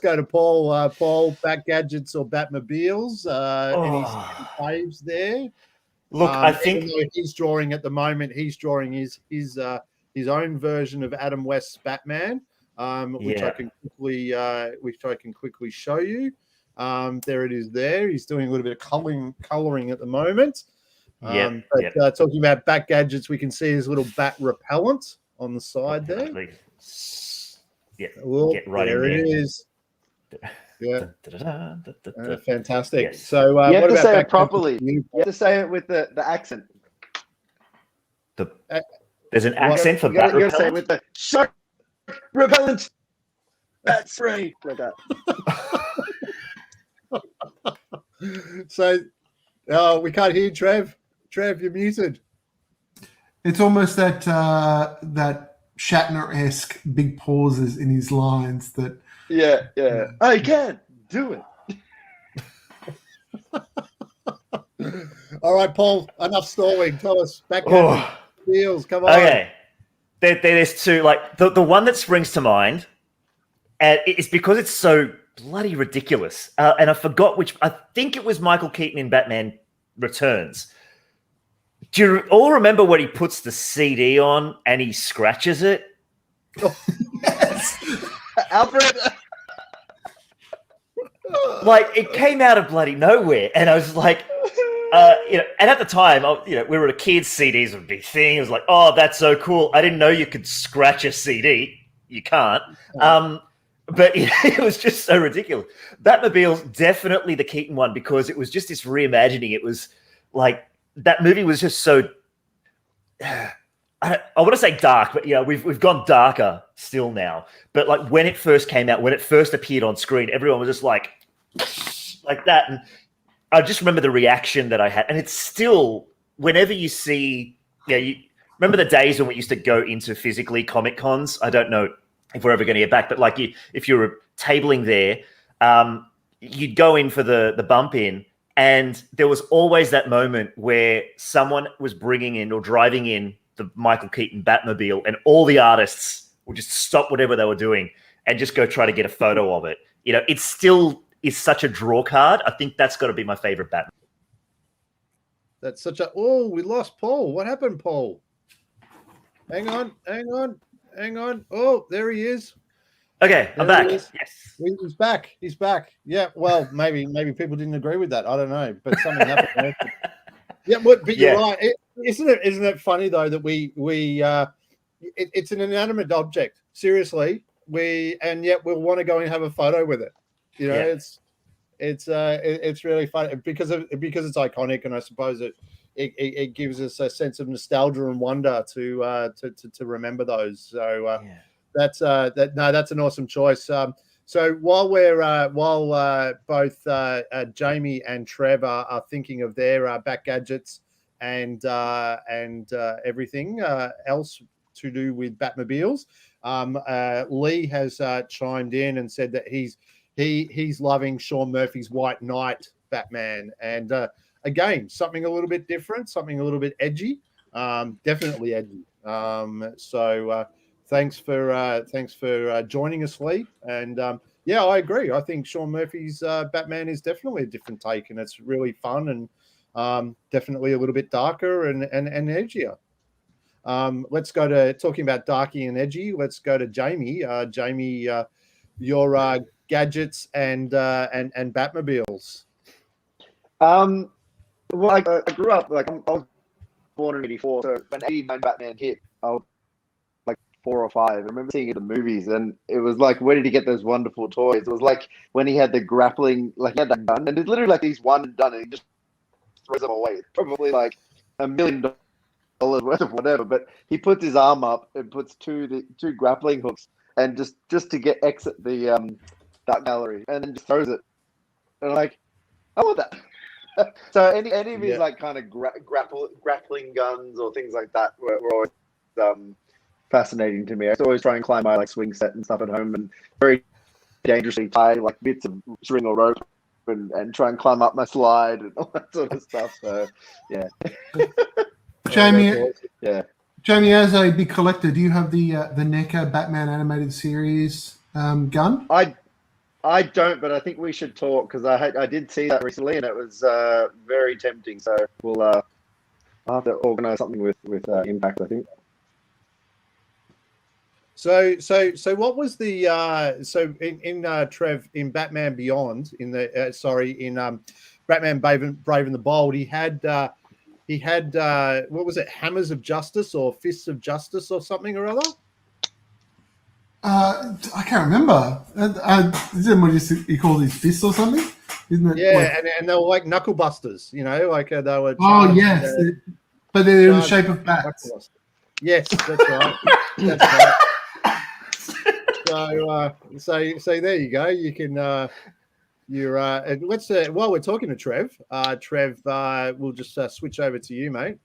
go to Paul. Paul, Bat Gadgets or Batmobiles? Any faves there? Look, I think even though he's drawing at the moment, he's drawing his own version of Adam West's Batman, which I can quickly show you. There it is. There, he's doing a little bit of coloring at the moment. Talking about Bat Gadgets, we can see his little bat repellent on the side there. Yeah, get right there. It is. Yeah, fantastic. Yes. So you have what to about say it properly. You have to say it with the accent. There's an accent for bat repellent. You got to say it with the shark repellent. That's right, like that. So, we can't hear you, Trev. Trev, you're muted. It's almost that Shatner-esque big pauses in his lines that. Yeah. I can't do it. All right, Paul. Enough stalling. Tell us. Back deals. Come on. Okay. There's two. Like the one that springs to mind, and it's because it's so bloody ridiculous. And I forgot which. I think it was Michael Keaton in Batman Returns. Do you all remember when he puts the CD on and he scratches it? Yes. Alfred. Like, it came out of bloody nowhere, and I was like, and at the time, we were a kids. CDs were a big thing. It was like, oh, that's so cool. I didn't know you could scratch a CD. You can't. But it was just so ridiculous. Batmobile's definitely the Keaton one because it was just this reimagining. It was like that movie was just so. I want to say dark, but we've gone darker still now. But like when it first came out, when it first appeared on screen, everyone was just like that, and I just remember the reaction that I had. And it's still whenever you see, you remember the days when we used to go into physically Comic Cons. I don't know if we're ever going to get back, but like if you were tabling there, you'd go in for the bump in. And there was always that moment where someone was bringing in or driving in the Michael Keaton Batmobile, and all the artists would just stop whatever they were doing and just go try to get a photo of it. It still is such a draw card. I think that's got to be my favorite Batman. That's such a... Oh, we lost Paul. What happened, Paul? Hang on. Oh, there he is. Okay, I'm back. Yes. He's back. Yeah, well, maybe people didn't agree with that. I don't know, but something happened. Yeah, but you're right. Isn't it funny though that it's an inanimate object. Seriously, yet we'll want to go and have a photo with it. It's really funny because it's iconic, and I suppose it gives us a sense of nostalgia and wonder to remember those. So that's an awesome choice. So while both Jamie and Trevor are thinking of their Bat Gadgets and everything else to do with Batmobiles, Lee has chimed in and said that he's loving Sean Murphy's White Knight Batman, and again something a little bit different, something a little bit edgy, definitely edgy. So thanks for joining us, Lee. And I agree. I think Sean Murphy's Batman is definitely a different take, and it's really fun and definitely a little bit darker and edgier. Let's go to talking about darky and edgy. Let's go to Jamie. Jamie, your gadgets and Batmobiles. Well, I grew up I was born in '84, so when '89 Batman hit, I was like 4 or 5. I remember seeing it in the movies, and it was like, where did he get those wonderful toys? It was like when he had the grappling, like he had that gun, and it's literally like he's one and done, and he just throws them away. It's probably like $1 million worth of whatever, but he puts his arm up and puts two grappling hooks, and just to exit the that gallery, and then just throws it. And I'm like, I want that. So any of his like kind of grappling guns or things like that were always fascinating to me. I used to always try and climb my like swing set and stuff at home, and very dangerously tie like bits of string or rope and try and climb up my slide and all that sort of stuff. So yeah. Jamie, Yeah. Jamie, as a big collector, do you have the NECA Batman animated series gun? I don't, but I think we should talk because I did see that recently and it was very tempting. So I'll have to organise something with Impact, I think. So what was the in Trev in Batman Beyond in Batman Brave and the Bold he had what was it, Hammers of Justice or Fists of Justice or something or other? I can't remember. Isn't what you call these fists or something? Isn't it? Yeah, and they were like knuckle busters, they were. Oh yes, but they're in the shape of bats. Yes, that's right. That's right. So there you go. You can let's while we're talking to Trev, we'll just switch over to you, mate.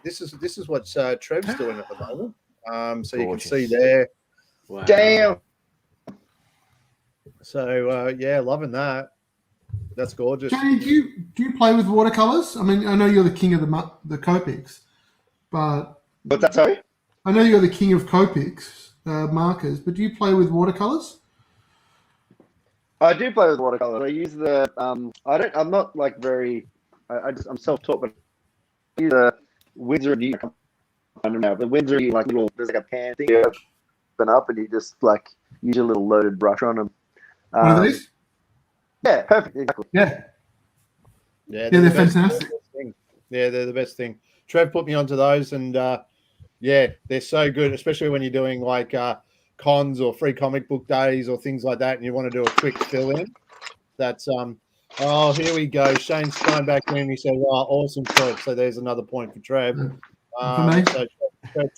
This is what Trev's doing at the moment. So you can see there. Wow. Damn. So loving that. That's gorgeous. Jay, do you play with watercolors? I mean, I know you're the king of the Copics, but what's that? Sorry. I know you're the king of Copics markers, but do you play with watercolors? I do play with watercolors. I use the I'm not like very. I'm self-taught, but I use the Windsor. I don't know. The Windsor, like little. There's like a pan thing you open up, and you just like use a little loaded brush on them. One of these? Yeah, perfect. Exactly. Yeah, they're fantastic. Yeah, they're the best thing. Trev put me onto those, and they're so good, especially when you're doing like cons or free comic book days or things like that, and you want to do a quick fill in. That's oh, here we go. Shane's going back in. He said, "Oh, awesome, Trev." So there's another point for Trev. So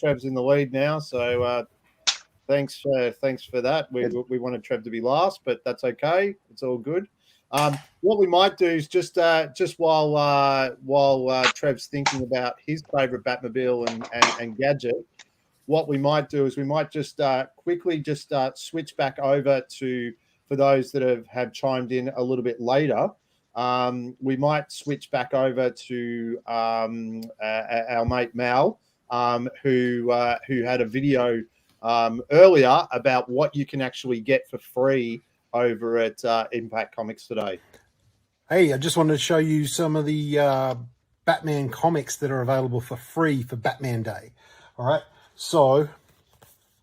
Trev's in the lead now. So thanks for that. We wanted Trev to be last, but that's okay. It's all good. What we might do is just while Trev's thinking about his favorite Batmobile and gadget, what we might do is we might just quickly switch back over to, for those that have chimed in a little bit later, we might switch back over to our mate Mal, who had a video earlier about what you can actually get for free over at Impact Comics today. Hey, I just wanted to show you some of the Batman comics that are available for free for Batman Day. All right, so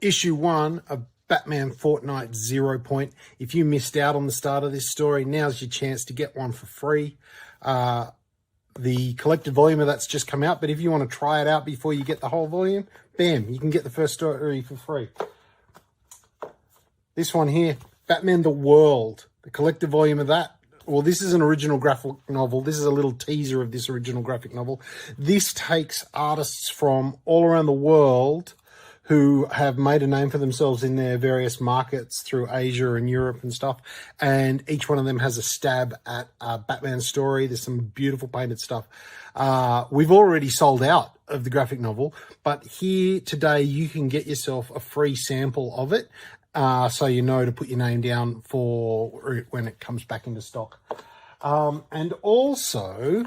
issue 1 of Batman Fortnite 0 Point. If you missed out on the start of this story, now's your chance to get one for free. The collected volume of that's just come out, but if you want to try it out before you get the whole volume, bam, you can get the first story for free. This one here, Batman the World, the collected volume of that. Well, this is an original graphic novel. This is a little teaser of this original graphic novel. This takes artists from all around the world who have made a name for themselves in their various markets through Asia and Europe and stuff. And each one of them has a stab at a Batman story. There's some beautiful painted stuff. We've already sold out of the graphic novel, but here today you can get yourself a free sample of it. So you know to put your name down for when it comes back into stock. And also,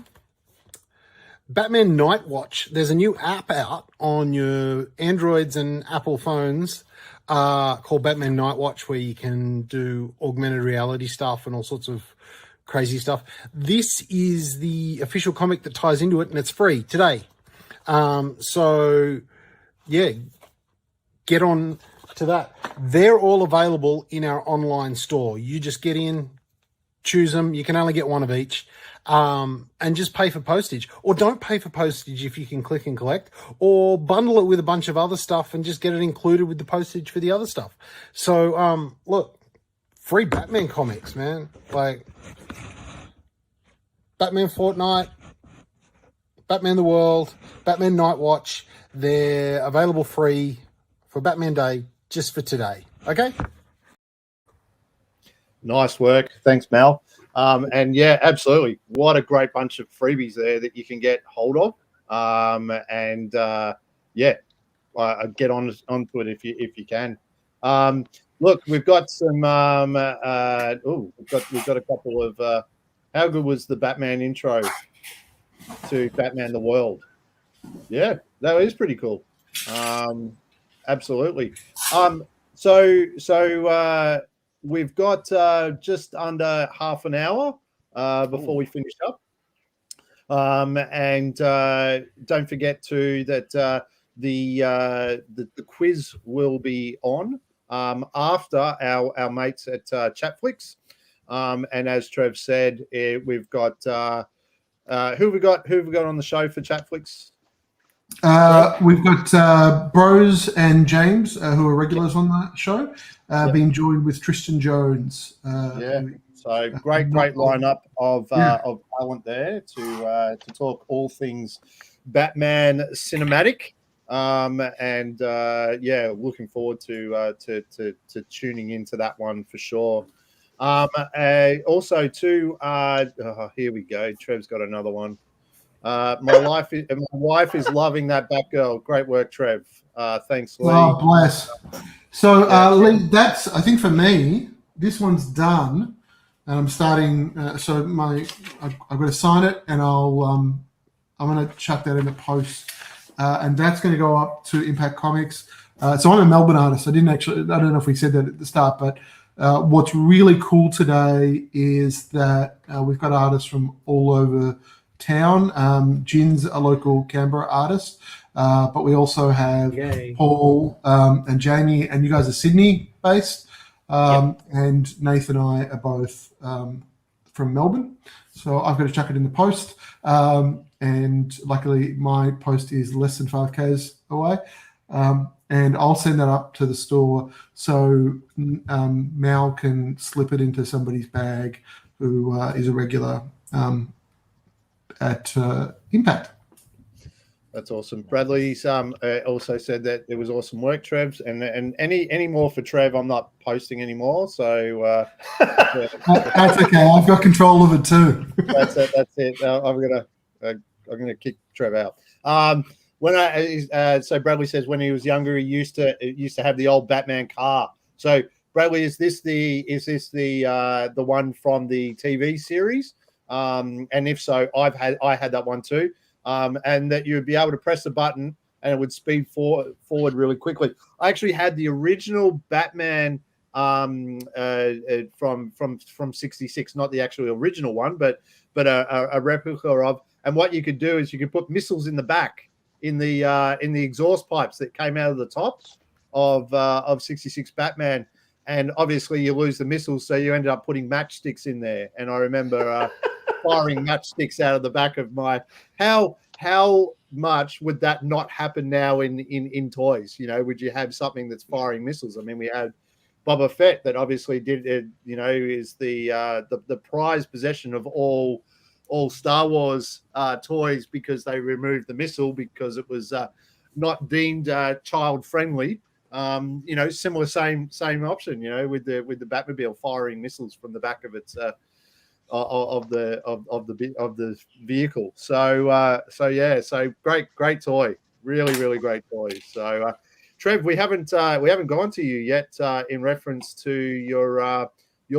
Batman Night Watch. There's a new app out on your Androids and Apple phones called Batman Night Watch, where you can do augmented reality stuff and all sorts of crazy stuff. This is the official comic that ties into it, and it's free today. So, yeah, get on to that. They're all available in our online store. You just get in, choose them. You can only get one of each. And just pay for postage, or don't pay for postage if you can click and collect, or bundle it with a bunch of other stuff and just get it included with the postage for the other stuff. So, look, free Batman comics, man. Like Batman Fortnite, Batman the World, Batman Night Watch. They're available free for Batman Day just for today. Okay? Nice work. Thanks, Mal. And yeah, absolutely. What a great bunch of freebies there that you can get hold of. Get onto it if you can. Look, we've got some. We've got a couple of. How good was the Batman intro? to Batman the World. Yeah, that is pretty cool. Absolutely. So we've got just under half an hour before we finish up. And don't forget that the quiz will be on after our mates at Chatflix. And as Trev said, we've got who have we got on the show for Chatflix? We've got Bros and James, who are regulars on the show, being joined with Tristan Jones. So great lineup of talent there to talk all things Batman cinematic. Looking forward to tuning into that one for sure. Also too, here we go. Trev's got another one. My wife is loving that Batgirl. Great work, Trev. Thanks, Lee. Oh, bless. So, Lee, that's, I think for me, this one's done, and I'm starting. I've got to sign it, and I'm going to chuck that in the post, and that's going to go up to Impact Comics. So I'm a Melbourne artist. I don't know if we said that at the start, but what's really cool today is that we've got artists from all over town. Jin's a local Canberra artist, but we also have Paul and Jamie, and you guys are Sydney based, and Nathan and I are both from Melbourne. So I've got to chuck it in the post, and luckily my post is less than 5Ks away, and I'll send that up to the store so Mal can slip it into somebody's bag who is a regular at Impact. That's awesome. Bradley's also said that it was awesome work, Trev, and any more for Trev, I'm not posting anymore. So that's okay. I've got control of it too. That's it. I'm gonna kick Trev out. So Bradley says when he was younger, he used to have the old Batman car. So Bradley, is this the one from the TV series? And if so, I had that one too. And that you'd be able to press the button and it would speed forward really quickly. I actually had the original Batman from '66, not the actual original one, but a replica of. And what you could do is you could put missiles in the back in the exhaust pipes that came out of the top of '66 Batman. And obviously you lose the missiles, so you ended up putting matchsticks in there. And I remember firing matchsticks out of the back of my. How much would that not happen now in toys? You know, would you have something that's firing missiles? I mean, we had Boba Fett that obviously did it. You know, is the prized possession of all Star Wars toys because they removed the missile because it was not deemed child friendly. You know, similar same option. You know, with the Batmobile firing missiles from the back of its of the vehicle. So great toy, really great toy. So Trev, we haven't gone to you yet in reference to your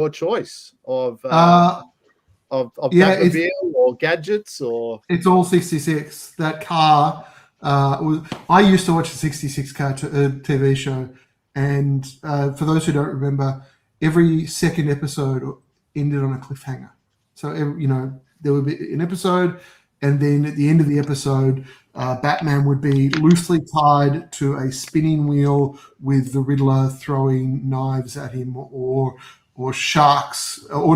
choice of Batmobile or gadgets, or it's all 66. That car. I used to watch the 66 car TV show, and for those who don't remember, every second episode ended on a cliffhanger. So there would be an episode, and then at the end of the episode, Batman would be loosely tied to a spinning wheel with the Riddler throwing knives at him, or sharks, or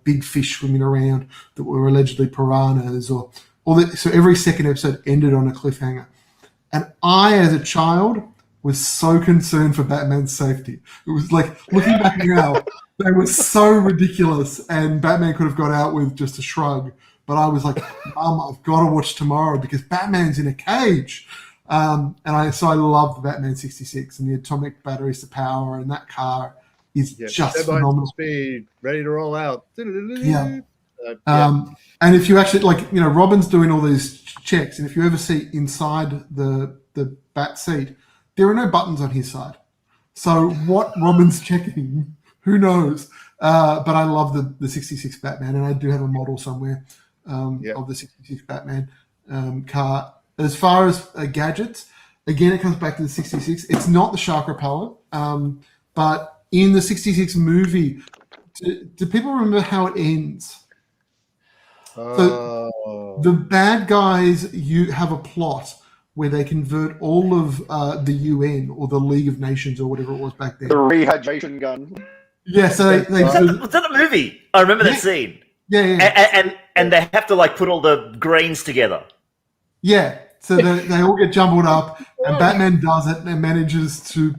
big fish swimming around that were allegedly piranhas, or all that. So every second episode ended on a cliffhanger. And I, as a child, was so concerned for Batman's safety. It was like, looking back now, they were so ridiculous, and Batman could have got out with just a shrug. But I was like, Mum, I've got to watch tomorrow because Batman's in a cage. I love the Batman 66 and the atomic batteries to power, and that car is just phenomenal. Speed, ready to roll out. Yeah. And if you actually Robin's doing all these checks, and if you ever see inside the bat seat, there are no buttons on his side. So what Robin's checking, who knows? But I love the 66 Batman, and I do have a model somewhere. of the 66 Batman car. As far as gadgets, again, it comes back to the 66. It's not the shark repellent, but in the 66 movie, do people remember how it ends? So the bad guys have a plot where they convert all of the UN or the League of Nations or whatever it was back then. The rehydration gun. Yeah, so was that the movie? I remember that scene. Yeah. And they have to like put all the greens together. Yeah, so they all get jumbled up, and Batman does it and manages to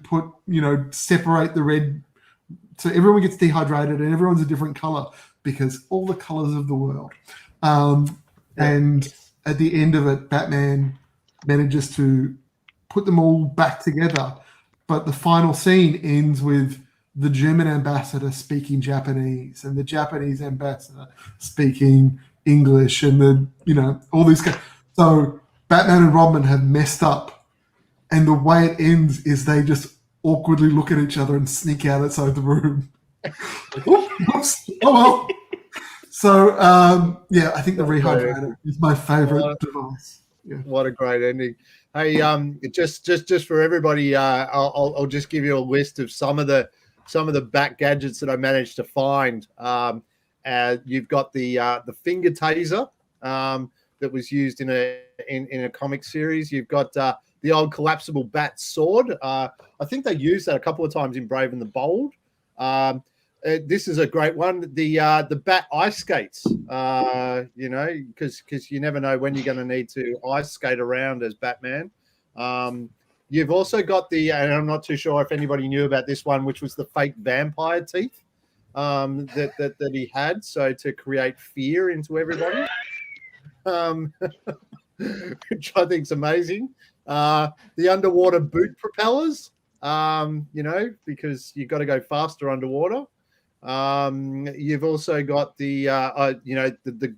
separate the red, so everyone gets dehydrated and everyone's a different color because all the colors of the world. And at the end of it, Batman manages to put them all back together, but the final scene ends with the German ambassador speaking Japanese and the Japanese ambassador speaking English, and all these guys. So Batman and Robin have messed up, and the way it ends is they just awkwardly look at each other and sneak out outside the room. Oops. Oh well. So I think the rehydrator is my favorite device. Yeah. What a great ending! Hey, just for everybody, I'll just give you a list of some of the Bat gadgets that I managed to find. You've got the finger taser that was used in a comic series. You've got the old collapsible bat sword. I think they used that a couple of times in Brave and the Bold. This is a great one. The bat ice skates. Because you never know when you're going to need to ice skate around as Batman. You've also got and I'm not too sure if anybody knew about this one, which was the fake vampire teeth that he had, so to create fear into everybody, which I think is amazing. The underwater boot propellers, because you've got to go faster underwater. You've also got the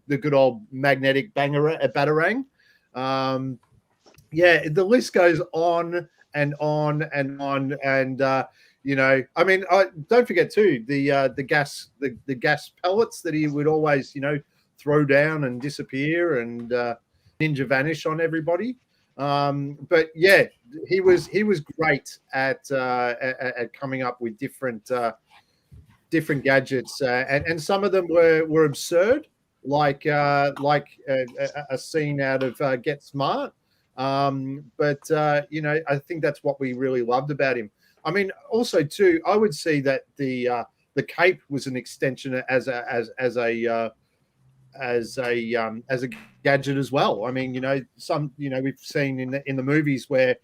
good old magnetic batarang. The list goes on and on and on, and don't forget too the gas pellets that he would always throw down and disappear and ninja vanish on everybody. But yeah, he was great at coming up with different gadgets, and some of them were absurd, like a scene out of Get Smart. But I think that's what we really loved about him. I mean, also too, I would see that the cape was an extension as a gadget as well. I mean, we've seen in the movies where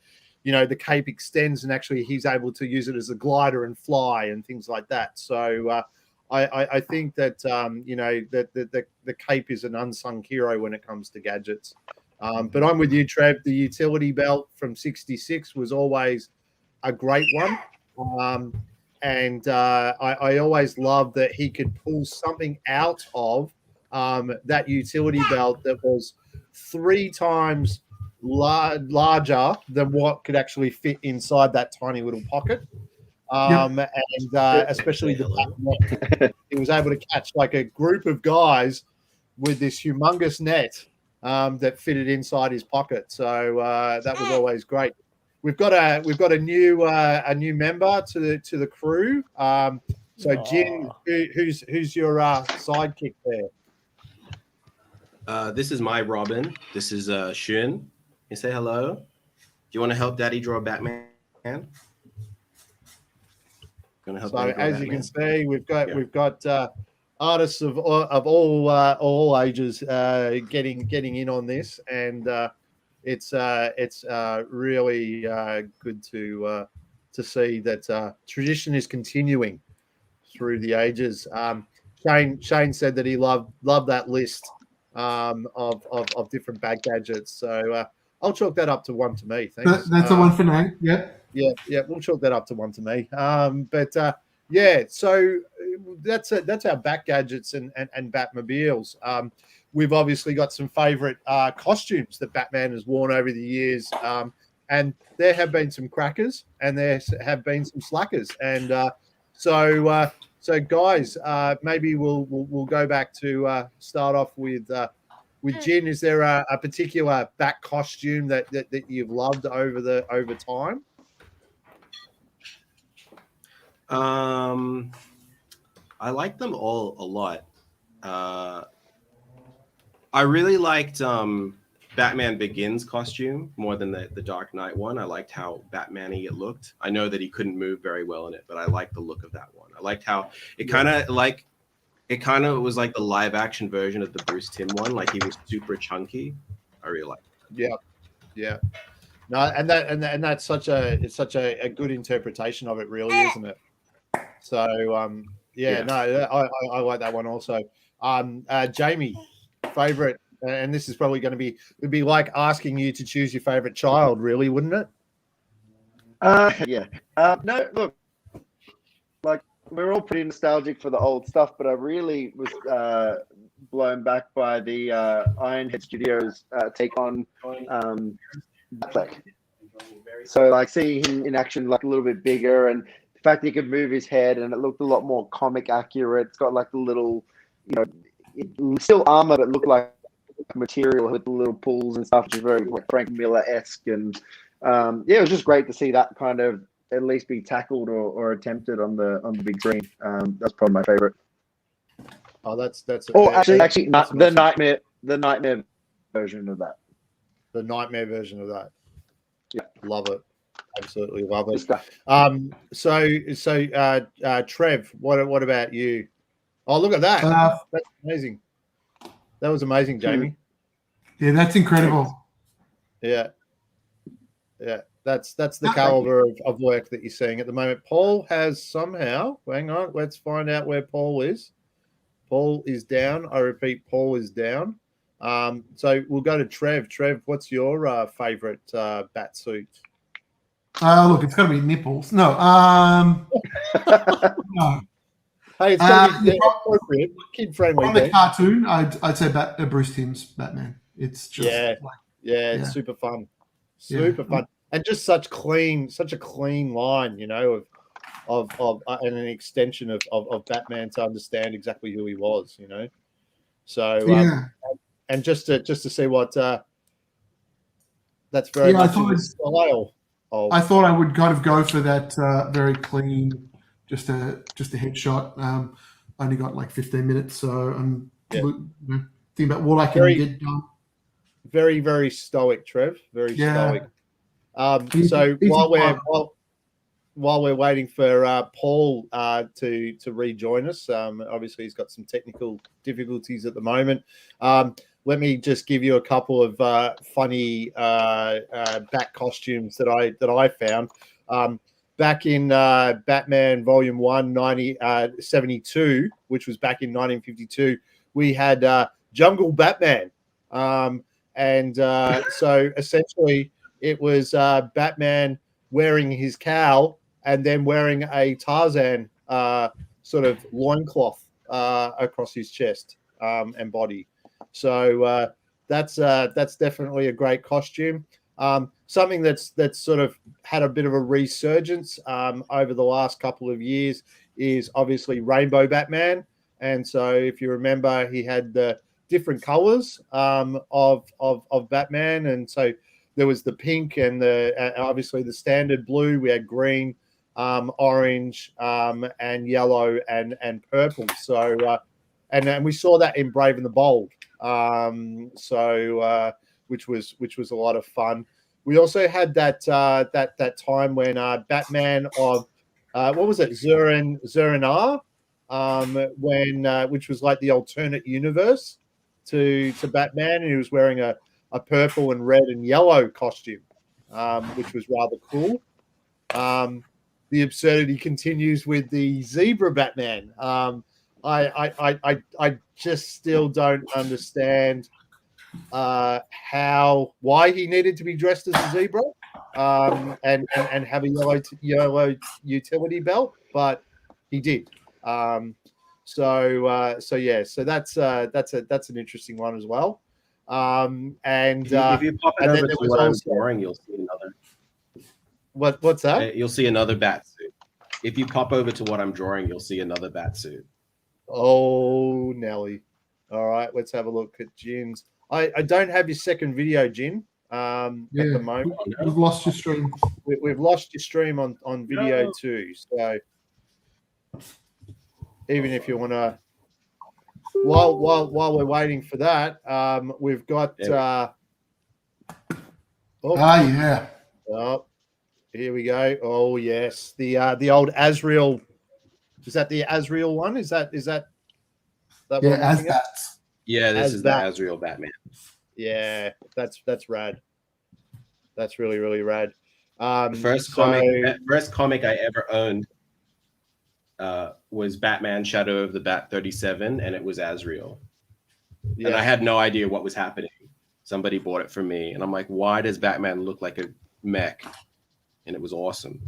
the cape extends and actually he's able to use it as a glider and fly and things like that. So I think that that the cape is an unsung hero when it comes to gadgets. But I'm with you, Trev. The utility belt from '66 was always a great one. And I always loved that he could pull something out of that utility belt that was 3 times larger than what could actually fit inside that tiny little pocket. And especially the Batfleck, he was able to catch like a group of guys with this humongous net that fitted inside his pocket. So that was always great. We've got a new member to the crew. So Jin, who's your sidekick there? This is my Robin. This is Shun. You say hello. Do you want to help Daddy draw Batman? Gonna help. So as you can see, we've got artists of all ages getting in on this, and it's really good to see that tradition is continuing through the ages. Shane said that he loved that list of different bad gadgets. So I'll chalk that up to 1 to me. Thanks. That's a 1 for now. Yeah. Yeah. We'll chalk that up to 1 to me. So that's our Bat gadgets and Batmobiles. We've obviously got some favorite costumes that Batman has worn over the years. And there have been some crackers and there have been some slackers. And so guys, maybe we'll go back to start off with with Jin, is there a particular Bat costume that you've loved over time? I like them all a lot. I really liked Batman Begins costume more than the Dark Knight one. I liked how Batman-y it looked. I know that he couldn't move very well in it, but I liked the look of that one. I liked how it kind of was like the live action version of the Bruce Timm one. Like he was super chunky. I really liked it. Yeah. No, and that's such a good interpretation of it, really, isn't it? So I like that one also. Jamie, favorite, and this is probably going to be, it'd be like asking you to choose your favorite child, really, wouldn't it? No, look, like we're all pretty nostalgic for the old stuff, but I really was blown back by the Ironhead Studios take on Batfleck. So like seeing him in action, like a little bit bigger, and the fact that he could move his head and it looked a lot more comic accurate. It's got like the little, it's still armor, but looked like material with the little pulls and stuff, which is very like Frank Miller-esque. And it was just great to see that kind of at least be tackled or attempted on the big screen. That's probably my favorite. Oh, that's actually the nightmare version of that. The nightmare version of that. Yeah, love it. Absolutely love it. Trev, what about you? Oh, look at that. That's amazing. That was amazing, Jamie. Yeah, that's incredible. Yeah. That's the caliber of work that you're seeing at the moment. Paul has somehow, hang on, let's find out where Paul is. Paul is down. I repeat, Paul is down. So we'll go to Trev. Trev, what's your favorite bat suit? Look, it's got to be nipples. No. No. Hey, it's got to be appropriate, kid friendly. On the cartoon, I'd say Bruce Timm's Batman. It's just it's super fun, super fun, and just such a clean line, of and an extension of Batman to understand exactly who he was, So and just to see what that's very much his style. I thought I would kind of go for that very clean, just a headshot. Only got like 15 minutes, so I'm thinking about what I can get done. Very, very stoic, Trev. Very stoic. So while we're waiting for Paul to rejoin us, obviously he's got some technical difficulties at the moment. Let me just give you a couple of funny bat costumes that I found. Back in Batman Volume 1, 1972, which was back in 1952, we had Jungle Batman. So essentially it was Batman wearing his cowl and then wearing a Tarzan sort of loincloth across his chest and body. So that's definitely a great costume. Something that's sort of had a bit of a resurgence over the last couple of years is obviously Rainbow Batman. And so if you remember, he had the different colors of Batman. And so there was the pink and obviously the standard blue. We had green, orange, and yellow and purple. So and we saw that in Brave and the Bold. Which was a lot of fun. We also had that time when Batman of what was it, Zur-En-Arrh, which was like the alternate universe to Batman, and he was wearing a purple and red and yellow costume, which was rather cool. The absurdity continues with the zebra Batman. I just still don't understand why he needed to be dressed as a zebra and have a yellow utility belt, but he did. So that's an interesting one as well. If you pop it over to what I'm drawing, you'll see another. What's that? You'll see another bat suit. If you pop over to what I'm drawing, you'll see another bat suit. Oh, Nelly. All right, let's have a look at Jin's. I don't have your second video, Jin. At the moment, we've lost your stream. We've lost your stream on video too. So even if you want to, while we're waiting for that, we've got. Yeah. Oh, here we go. Oh yes, the old Azrael. Is that the Azrael one? Is that Yeah, as that. Yeah, this is the Azrael Batman. Yeah, that's rad. That's really, really rad. First comic I ever owned was Batman Shadow of the Bat 37, and it was Azrael. Yeah. And I had no idea what was happening. Somebody bought it for me, and I'm like, why does Batman look like a mech? And it was awesome.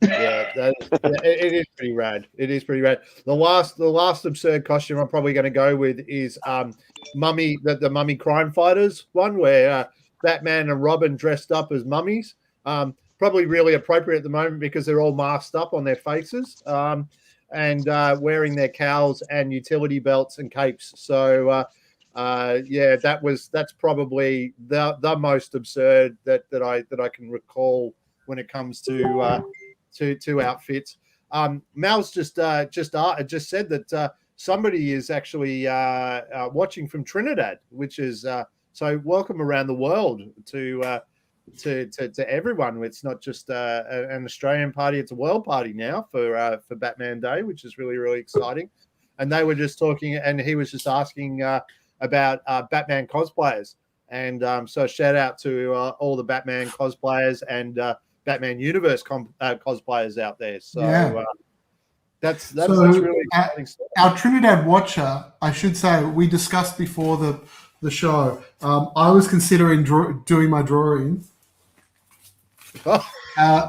Yeah, it is pretty rad. It is pretty rad. The last absurd costume I'm probably going to go with is Mummy, the Mummy Crime Fighters one, where Batman and Robin dressed up as mummies. Probably really appropriate at the moment because they're all masked up on their faces and wearing their cowls and utility belts and capes. So yeah, that's probably the most absurd that I can recall when it comes to outfits. Mal's just said that somebody is actually watching from Trinidad, which is so welcome around the world to everyone. It's not just an Australian party; it's a world party now for Batman Day, which is really, really exciting. And they were just talking, and he was just asking about Batman cosplayers, and so shout out to all the Batman cosplayers and Batman Universe cosplayers out there. So yeah. That's really exciting stuff. Our Trinidad watcher, I should say, we discussed before the show. I was considering doing my drawing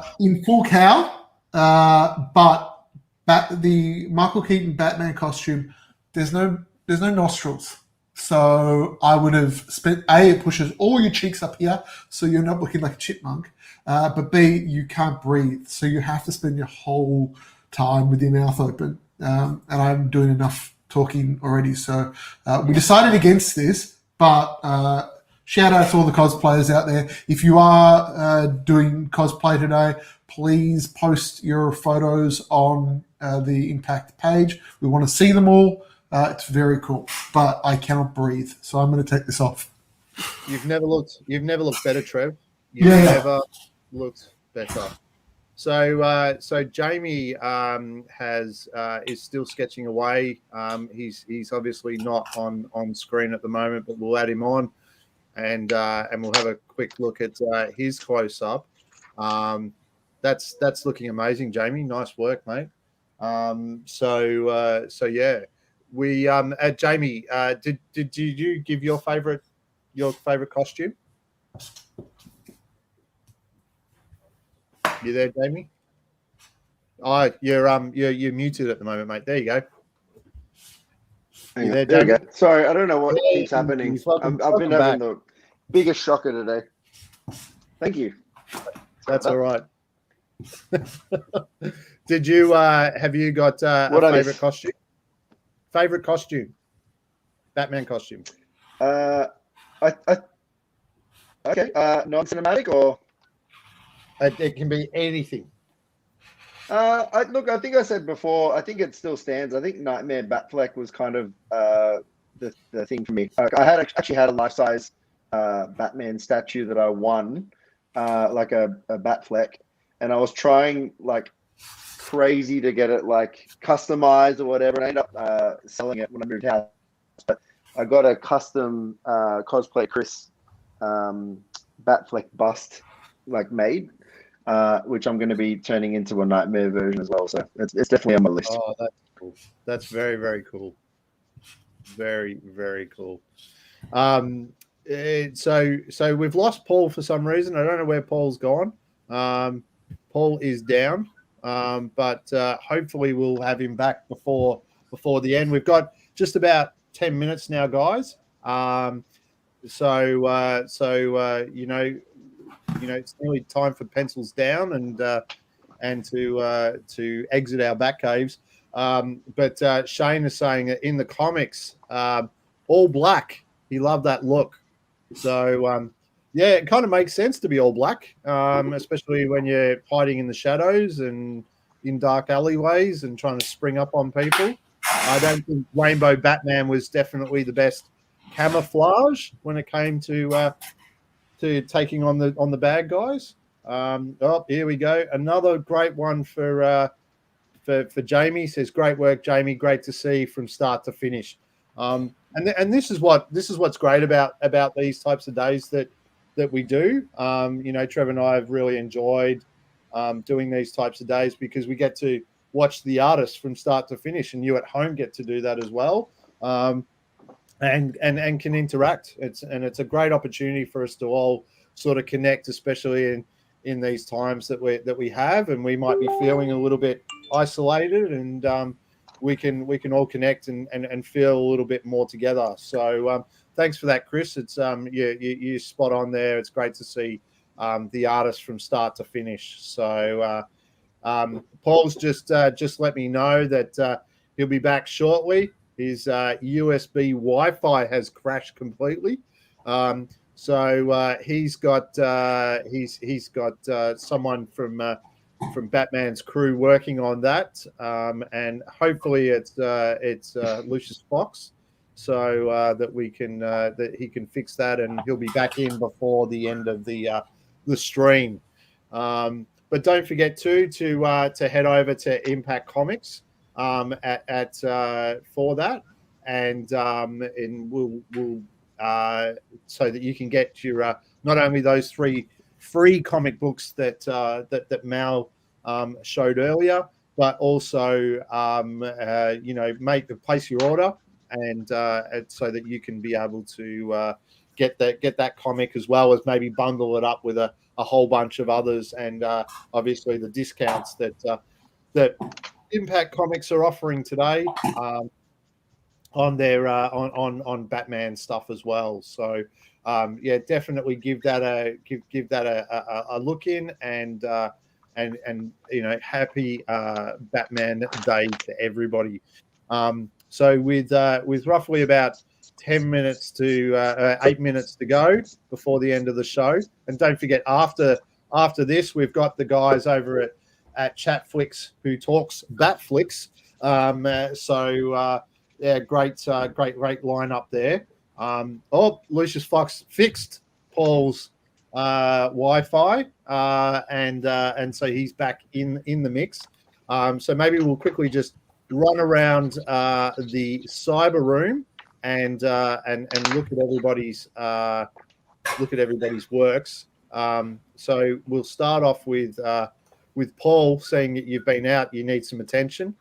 in full cow, but the Michael Keaton Batman costume, there's no nostrils. So I would have spent it pushes all your cheeks up here, so you're not looking like a chipmunk. But B, you can't breathe, so you have to spend your whole time with your mouth open. And I'm doing enough talking already, so we decided against this. But shout out to all the cosplayers out there. If you are doing cosplay today, please post your photos on the Impact page. We want to see them all. It's very cool, but I cannot breathe, so I'm going to take this off. You've never looked better, Trev. You've never looked better. So Jamie is still sketching away. He's obviously not on screen at the moment, but we'll add him on, and we'll have a quick look at his close up. That's looking amazing, Jamie. Nice work, mate. So yeah. We Jamie, did you give your favorite costume? You there, Jamie? Oh, you're muted at the moment, mate. There you go. You there, Jamie? There you go. Sorry, I don't know what keeps happening. I've been having the biggest shocker today. Thank you. That's all right. Did you have you got a favorite costume? Favorite costume, Batman costume. Okay. Non-cinematic or it can be anything. I think I said before. I think it still stands. I think Nightmare Batfleck was kind of the thing for me. I actually had a life-size Batman statue that I won, like a Batfleck, and I was trying like crazy to get it like customized or whatever, and I ended up selling it when I moved house. But I got a custom cosplay Chris Batfleck bust like made, which I'm going to be turning into a Nightmare version as well. So it's definitely on my list. Oh, that's cool. That's very, very cool. Very, very cool. So we've lost Paul for some reason. I don't know where Paul's gone. Paul is down. But hopefully we'll have him back before the end. We've got just about 10 minutes now, guys. So it's nearly time for pencils down and to exit our bat caves. But Shane is saying that in the comics, all black. He loved that look. So yeah, it kind of makes sense to be all black, especially when you're hiding in the shadows and in dark alleyways and trying to spring up on people. I don't think Rainbow Batman was definitely the best camouflage when it came to taking on the bad guys. Oh, here we go. Another great one for Jamie. He says, "Great work, Jamie. Great to see from start to finish." And this is what's great about these types of days that we do. Trevor and I have really enjoyed doing these types of days because we get to watch the artists from start to finish, and you at home get to do that as well, and can interact. It's a great opportunity for us to all sort of connect, especially in these times that we have, and we might be feeling a little bit isolated, and we can all connect and feel a little bit more together. So thanks for that, Chris. It's you spot on there. It's great to see the artist from start to finish. So Paul's just let me know that he'll be back shortly. His USB Wi-Fi has crashed completely. So he's got someone from Batman's crew working on that, and hopefully it's Lucius Fox, so that he can fix that, and he'll be back in before the end of the stream. But don't forget to head over to Impact Comics for that, and we'll so that you can get your not only those 3 free comic books that Mal showed earlier, but also place your order and so that you can be able to get that comic, as well as maybe bundle it up with a whole bunch of others, and obviously the discounts that Impact Comics are offering today on their on Batman stuff as well. So yeah, definitely give that a look in, and happy Batman Day to everybody. So with roughly about 10 minutes to 8 minutes to go before the end of the show, and don't forget after this we've got the guys over at Chatflix who talks Batflix. Yeah, great lineup there. Lucius Fox fixed Paul's Wi-Fi, and so he's back in the mix. So maybe we'll quickly just run around the cyber room and look at everybody's works. So we'll start off with Paul, saying that you've been out, you need some attention.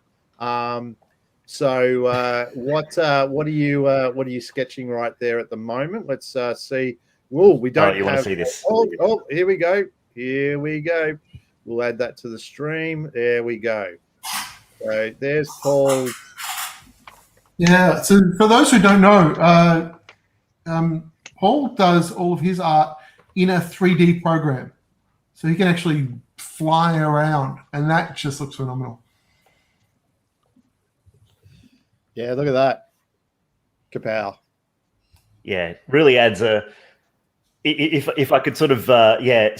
So what are you sketching right there at the moment? Let's see. Whoa, we don't. You want to see this? Oh, here we go. We'll add that to the stream. There we go. So there's Paul. Yeah. So for those who don't know, Paul does all of his art in a 3D program, so he can actually fly around, and that just looks phenomenal. Yeah, look at that. Kapow. Yeah, really adds a. If I could sort of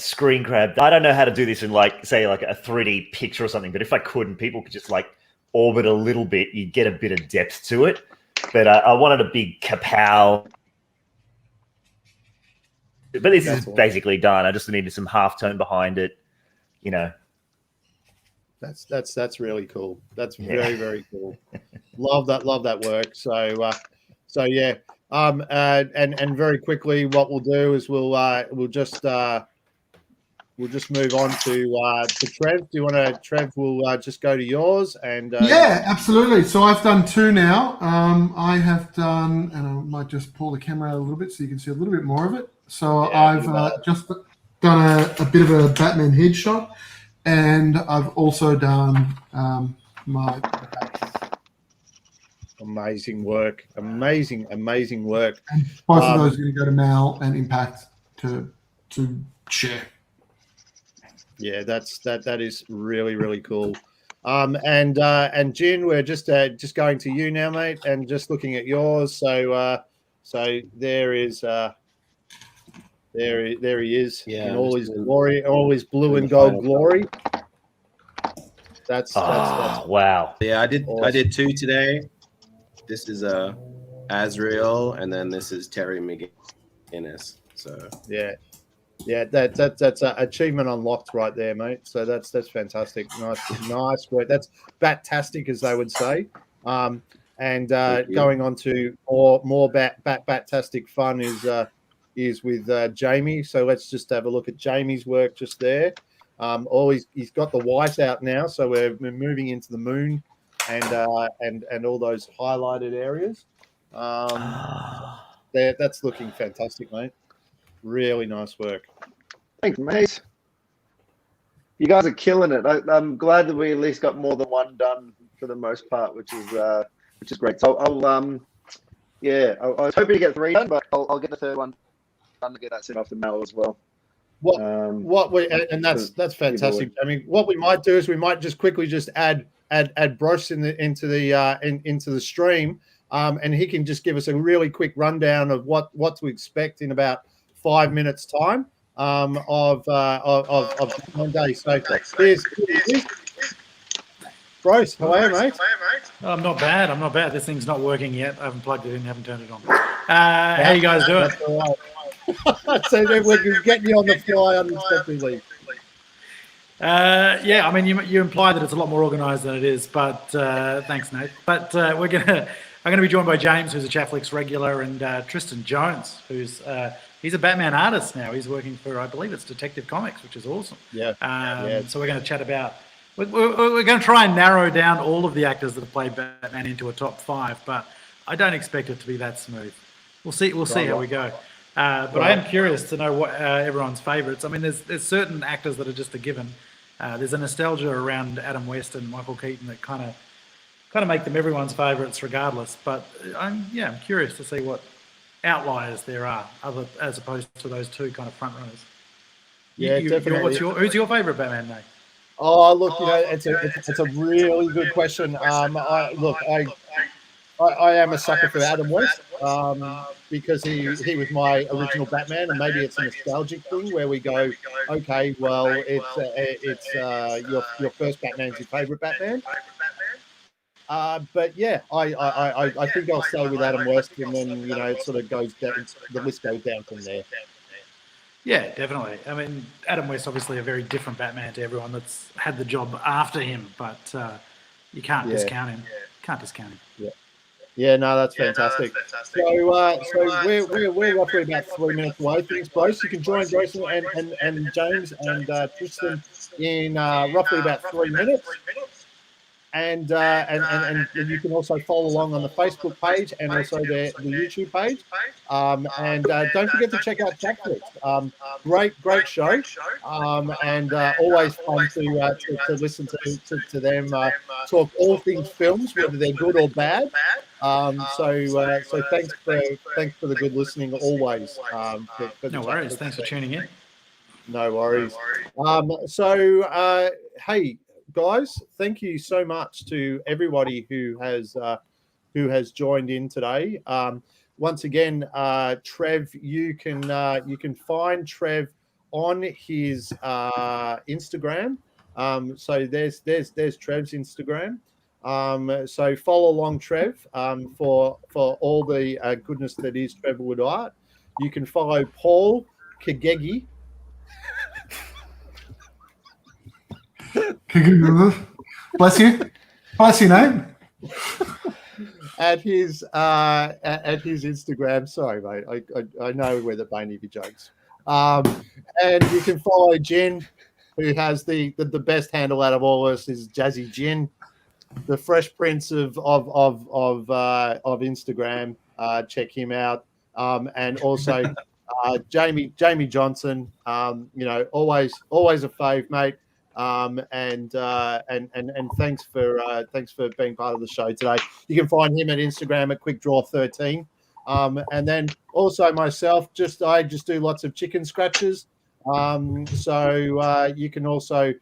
screen grab. I don't know how to do this in say a 3D picture or something, but if I could and people could just orbit a little bit, you'd get a bit of depth to it. But I wanted a big kapow. But this is basically done. I just needed some halftone behind it, That's really cool. That's very, very cool. Love that work. So yeah. And very quickly, what we'll do is we'll just move on to Trev. Do you want to, Trev? We'll just go to yours and yeah, absolutely. So I've done 2 now. I have done, and I might just pull the camera out a little bit so you can see a little bit more of it. So yeah, I've just done a bit of a Batman headshot, and I've also done my. Amazing work. Amazing work. And both of those are going to go to Mal and Impact to share. Yeah, that is really, really cool. And Jin, we're just going to you now, mate, and just looking at yours. So So there is there he is Yeah, in all his glory, all his blue and gold glory. That's wow. Yeah, I did. Awesome. I did 2 today. This is Azrael, and then this is Terry McGinnis. So yeah. That's an achievement unlocked right there, mate. So that's fantastic. Nice work. That's batastic, as they would say. And going on to more batastic fun is with Jamie. So let's just have a look at Jamie's work just there. He's got the white out now, so we're moving into the moon and all those highlighted areas. That's looking fantastic, mate. Really nice work. Thanks, mate. You guys are killing it. I'm glad that we at least got more than one done for the most part, which is great. So I was hoping to get 3 done, but I'll get the 3rd one done to get that sent off the mail as well. That's fantastic. I mean, what we might do is we might just quickly just add Bruce into the stream, and he can just give us a really quick rundown of what to expect in about 5 minutes time of one day. So here's Bruce. How are you, mate? I'm not bad. This thing's not working yet. I haven't plugged it in, haven't turned it on. How you guys doing? So we're getting you on the fly unexpectedly. Yeah, I mean, you imply that it's a lot more organised than it is, but thanks, Nate. But I'm going to be joined by James, who's a Chatflix regular, and Tristan Jones, who's he's a Batman artist now. He's working for, I believe it's Detective Comics, which is awesome. Yeah. So we're going to chat about. We're going to try and narrow down all of the actors that have played Batman into a top 5, but I don't expect it to be that smooth. We'll see how we go. But I am curious to know what everyone's favourites. I mean, there's certain actors that are just a given. There's a nostalgia around Adam West and Michael Keaton that kind of make them everyone's favourites regardless. But I'm curious to see what outliers there are, as opposed to those 2 kind of front runners. Yeah, definitely. Who's your favourite Batman, Nate? Oh, look, it's a really good question. I am a sucker for Adam West because he was my original Batman, and maybe it's a nostalgic thing where we go, okay, well, it's your first Batman's your favorite Batman. But yeah, I think I'll stay with Adam West, and then it sort of goes down. The list goes down from there. Yeah, definitely. I mean, Adam West obviously a very different Batman to everyone that's had the job after him, but you can't discount him. Can't discount him. Yeah. Yeah, no, that's fantastic. So we're roughly about 3 minutes away. Thanks, Bruce. You can join Jason and James and Tristan in roughly about 3 minutes. And you can also follow along on the Facebook page and also the YouTube page. And don't forget to check out Chatflix. Great show. And always fun to listen to them talk all things films, whether they're good or bad. So thanks for the good listening always. No worries. Thanks for tuning in. No worries. Hey guys, thank you so much to everybody who has joined in today. Once again, Trev, you can find Trev on his Instagram. So there's Trev's Instagram. So follow along Trev for all the goodness that is Trevorwood Art. You can follow Paul Kagegi. Bless you. Bless your name. At his Instagram. Sorry, mate. I know we're the bane of your jokes. And you can follow Jen, who has the best handle out of all of us, is Jazzy Jen, the Fresh Prince of Instagram. Check him out. And also Jamie Johnson. Always a fave, mate. And thanks for being part of the show today. You can find him at Instagram at QuickDraw13. And then also myself, I just do lots of chicken scratches. So you can also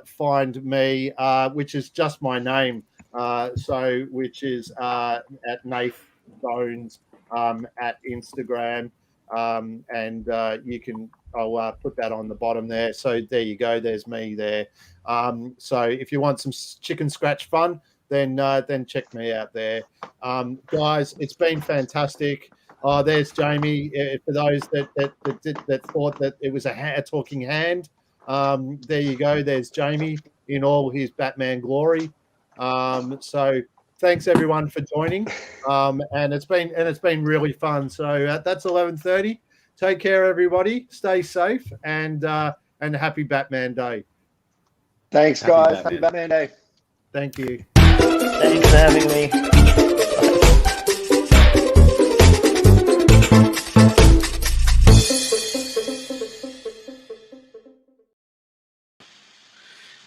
find me, which is just my name. Which is at Nath Bones at Instagram, and I'll put that on the bottom there. So there you go. There's me there. So if you want some chicken scratch fun, then check me out there, guys. It's been fantastic. There's Jamie. For those that thought that it was a talking hand, there you go. There's Jamie in all his Batman glory. So thanks everyone for joining. And it's been really fun. So that's 11:30. Take care, everybody. Stay safe, and happy Batman Day. Thanks, guys. Happy Batman Day. Thank you. Thanks for having me.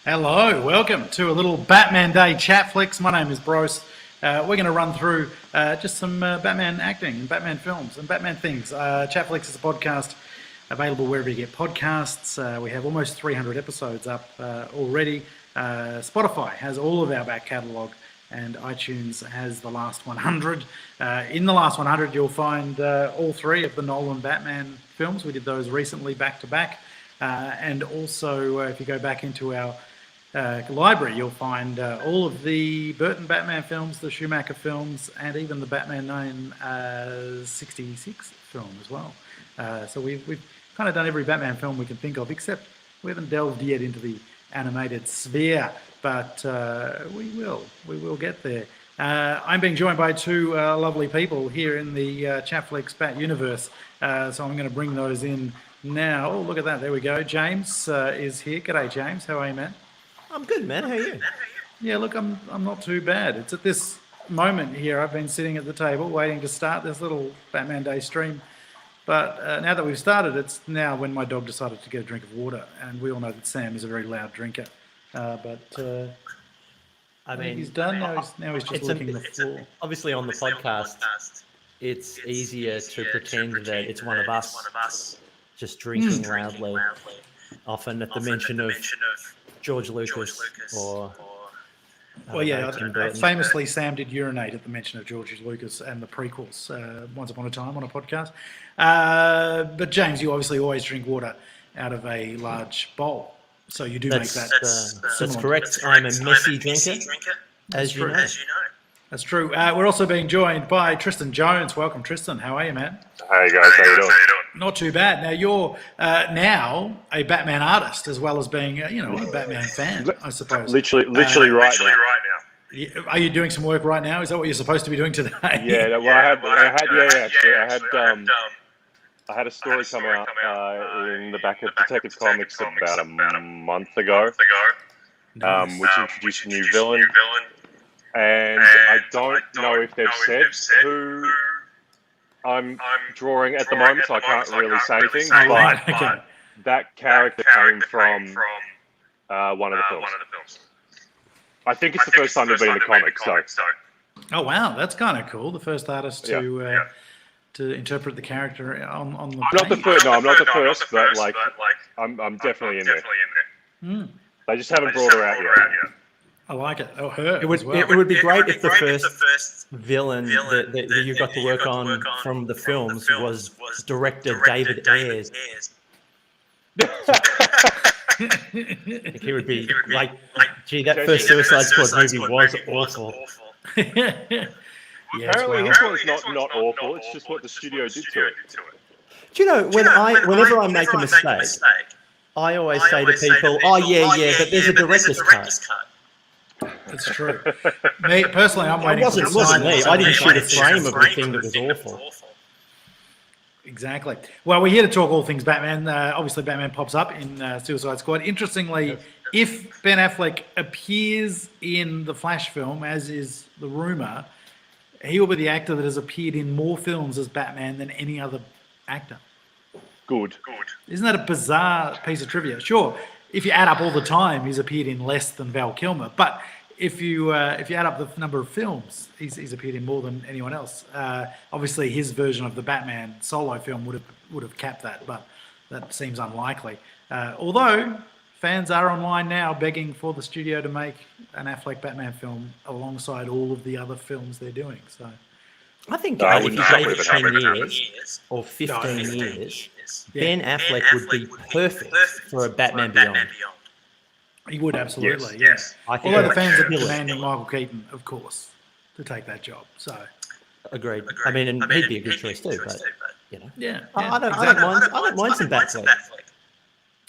Hello, welcome to a little Batman Day Chatflix. My name is Bruce. We're going to run through just some Batman acting and Batman films and Batman things. Chatflix is a podcast available wherever you get podcasts. We have almost 300 episodes up already. Spotify has all of our back catalogue, and iTunes has the last 100. In the last 100, you'll find all three of the Nolan Batman films. We did those recently back to back. And also, if you go back into our library, you'll find all of the Burton Batman films, the Schumacher films, and even the Batman 1966 film as well. So we've kind of done every Batman film we can think of, except we haven't delved yet into the animated sphere, but we will get there. I'm being joined by two lovely people here in the Chatflix Bat universe, so I'm going to bring those in now. Oh, look at that. There we go. James is here. G'day, James. How are you, man? I'm good, man. How are you? Yeah, look, I'm not too bad. It's at this moment here, I've been sitting at the table waiting to start this little Batman Day stream. But now that we've started, it's now when my dog decided to get a drink of water. And we all know that Sam is a very loud drinker. I mean, he's done. Now he's just licking the floor. Obviously, on the podcast, it's easier to pretend that it's one of us just drinking loudly. Often at the mention of George Lucas or well, yeah, famously Sam did urinate at the mention of George Lucas and the prequels once upon a time on a podcast. But James, you obviously always drink water out of a large bowl, so you do make that. That's correct. I'm a messy drinker, as you know. That's true. We're also being joined by Tristan Jones. Welcome, Tristan. How are you, man? Hey guys, how you doing? Not too bad. Now you're now a Batman artist as well as being, a Batman fan, I suppose. Literally right now. Are you doing some work right now? Is that what you're supposed to be doing today? Yeah. Well, I had a story come out in the back of Detective Comics about a month ago, which introduced a new villain. And I don't know if they've said who I'm drawing at the moment, so I can't really say anything. But that character came from one of the films. I think it's the first time they've been in the comics. So. Oh wow, that's kind of cool. The first artist to interpret the character on the. I'm not the first. No, I'm not the first, but I'm definitely in there. They just haven't brought her out yet. I like it. Oh, her. It would be great if the first villain that you got to work on from the films was director David Ayers. He would be like, gee, that first Suicide Squad movie was awful. Apparently, his one's not awful. It's just what the studio did to it. Do you know whenever I make a mistake, I always say to people, "Oh yeah, but there's a director's cut." That's true. Me personally, I'm waiting. It wasn't me. I didn't shoot a frame of the thing that was awful. Exactly. Well, we're here to talk all things Batman. Obviously, Batman pops up in Suicide Squad. Interestingly, if Ben Affleck appears in the Flash film, as is the rumor, he will be the actor that has appeared in more films as Batman than any other actor. Good. Isn't that a bizarre piece of trivia? Sure. If you add up all the time, he's appeared in less than Val Kilmer. But if you add up the number of films, he's appeared in more than anyone else. Obviously, his version of the Batman solo film would have capped that, but that seems unlikely. Although fans are online now begging for the studio to make an Affleck Batman film alongside all of the other films they're doing. So I think I if wouldn't you be gave shocked it if it 10 happened. years or 15 years, Yeah. Ben Affleck would be perfect for a Batman Beyond. He would absolutely, Yes. I think Although the he'd fans are kill it. demanding Michael Keaton, of course, to take that job. So Agreed. I mean, and he'd be a good choice too, but you know, yeah, I don't exactly. mind some Batfleck.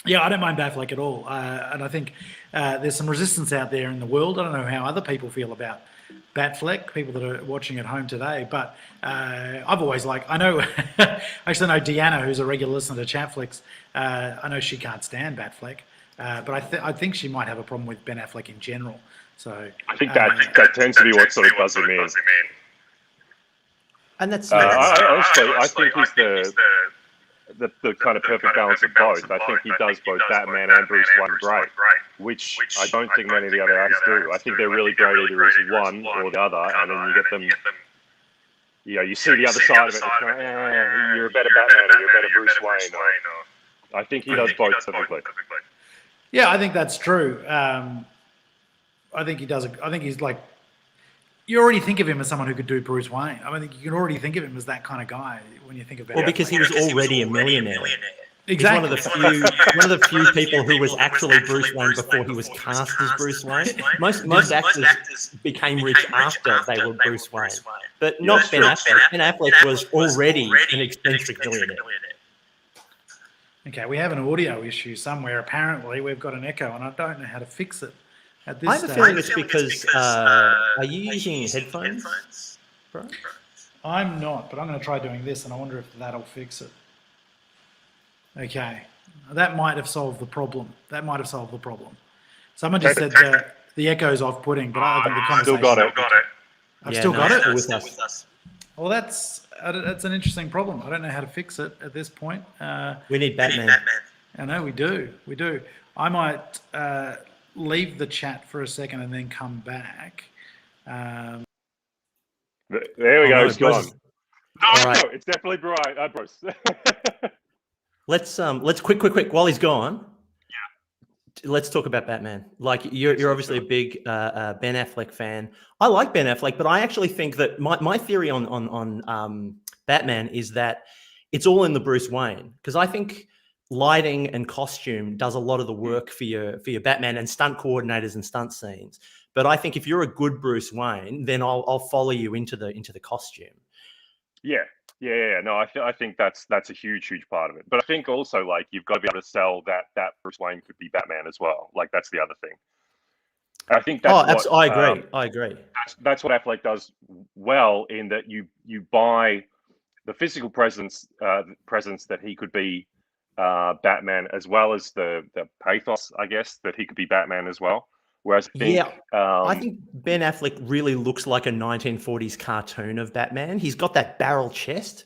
Yeah, I don't mind Batfleck at all, and I think there's some resistance out there in the world. I don't know how other people feel about Batfleck, people that are watching at home today, but I've always I know, I actually know Deanna, who's a regular listener to Chatflix. I know she can't stand Batfleck, but I think she might have a problem with Ben Affleck in general. So I think that tends to be what sort of does him in. And that's Honestly, I think he's the kind of perfect balance of both. I think he does both Batman and Bruce Wayne great, which I don't think many of the other actors do. I think they're really great either as one or the other, and then you get them. You know, you see the other side of it. It's kind of, you're a better Batman or you're a better Bruce Wayne. I think he does both perfectly. yeah, I think that's true. I think he does. I think he's you already think of him as someone who could do Bruce Wayne. I think you can already think of him as that kind of guy when you think about it. well, because he was already a millionaire. Exactly. He's one of the few people who was actually Bruce Wayne before he was cast as Bruce Wayne. Most actors became rich after they were Bruce Wayne, but not Ben Affleck. Ben Affleck was already an eccentric millionaire. Okay, we have an audio issue somewhere. Apparently, we've got an echo, and I don't know how to fix it at this I have a stage. feeling it's because are you using headphones, bro? I'm not, but I'm going to try doing this, and I wonder if that'll fix it. Okay, that might have solved the problem. Someone just said the echo's off-putting, but I think the conversation... Still got it. I've still got it? With us. Well, that's an interesting problem. I don't know how to fix it at this point. We need Batman. I know we do. I might leave the chat for a second and then come back. There we go. It's gone. All right. No, it's definitely Bruce. Let's quick while he's gone. Yeah. Let's talk about Batman. Like you're obviously a big Ben Affleck fan. I like Ben Affleck, but I actually think that my theory on Batman is that it's all in the Bruce Wayne, because I think lighting and costume does a lot of the work for your Batman and stunt coordinators and stunt scenes. But I think if you're a good Bruce Wayne, then I'll follow you into the costume. Yeah. No, I think that's a huge part of it. But I think also you've got to be able to sell that Bruce Wayne could be Batman as well. That's the other thing. I think that's I agree. That's what Affleck does well, in that you buy the physical presence that he could be Batman, as well as the pathos, I guess, that he could be Batman as well. Whereas I think Ben Affleck really looks like a 1940s cartoon of Batman. He's got that barrel chest.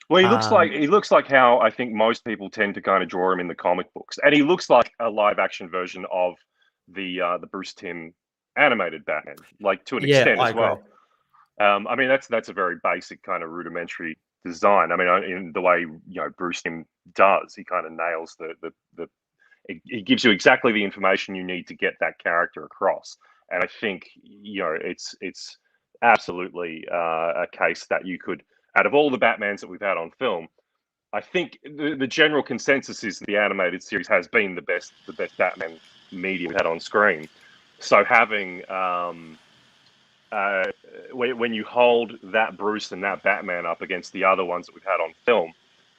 Well, he looks like how I think most people tend to kind of draw him in the comic books, and he looks like a live action version of the Bruce Timm animated Batman, to an extent as well. I mean, that's a very basic kind of rudimentary design. I mean, in the way Bruce Timm does, he kind of nails the it gives you exactly the information you need to get that character across. And I think it's absolutely a case that you could, out of all the Batmans that we've had on film, I think the general consensus is the animated series has been the best Batman media we've had on screen. So having when you hold that Bruce and that Batman up against the other ones that we've had on film,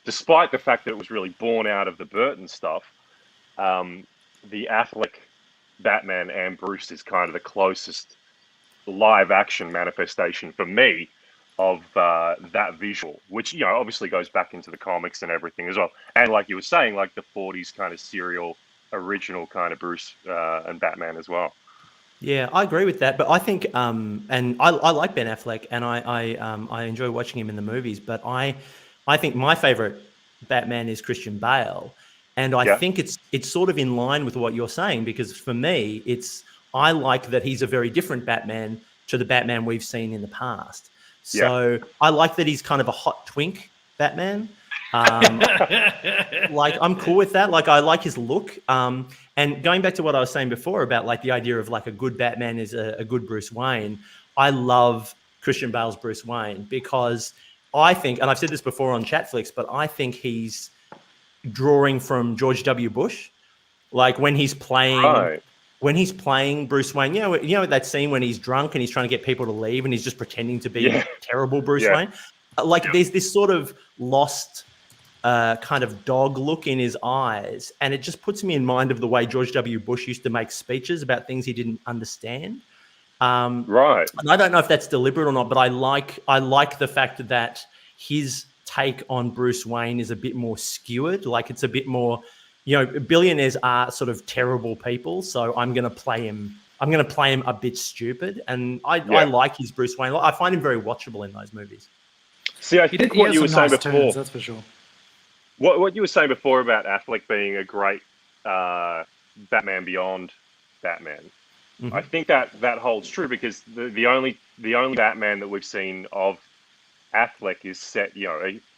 despite the fact that it was really born out of the Burton stuff, the Affleck Batman and Bruce is kind of the closest live action manifestation for me of that visual, which obviously goes back into the comics and everything as well. And like you were saying, the 40s kind of serial original kind of Bruce and Batman as well. Yeah, I agree with that. But I think, and I like Ben Affleck, and I enjoy watching him in the movies. But I think my favorite Batman is Christian Bale, and I think it's sort of in line with what you're saying, because for me, I like that he's a very different Batman to the Batman we've seen in the past. So I like that he's kind of a hot twink Batman. I'm cool with that. I like his look. And going back to what I was saying before about the idea of a good Batman is a good Bruce Wayne, I love Christian Bale's Bruce Wayne, because I think, and I've said this before on Chatflix, but I think he's drawing from George W. Bush, like when he's playing Bruce Wayne. You know that scene when he's drunk and he's trying to get people to leave and he's just pretending to be terrible Bruce Wayne. Like there's this sort of lost kind of dog look in his eyes, and it just puts me in mind of the way George W. Bush used to make speeches about things he didn't understand. Right. And I don't know if that's deliberate or not, but I like the fact that his take on Bruce Wayne is a bit more skewered. Like it's a bit more, billionaires are sort of terrible people, so I'm going to play him a bit stupid, and I like his Bruce Wayne. I find him very watchable in those movies. See, I think what you were saying before, that's for sure. What you were saying before about Affleck being a great Batman Beyond Batman, I think that holds true, because the only Batman that we've seen of Affleck is set.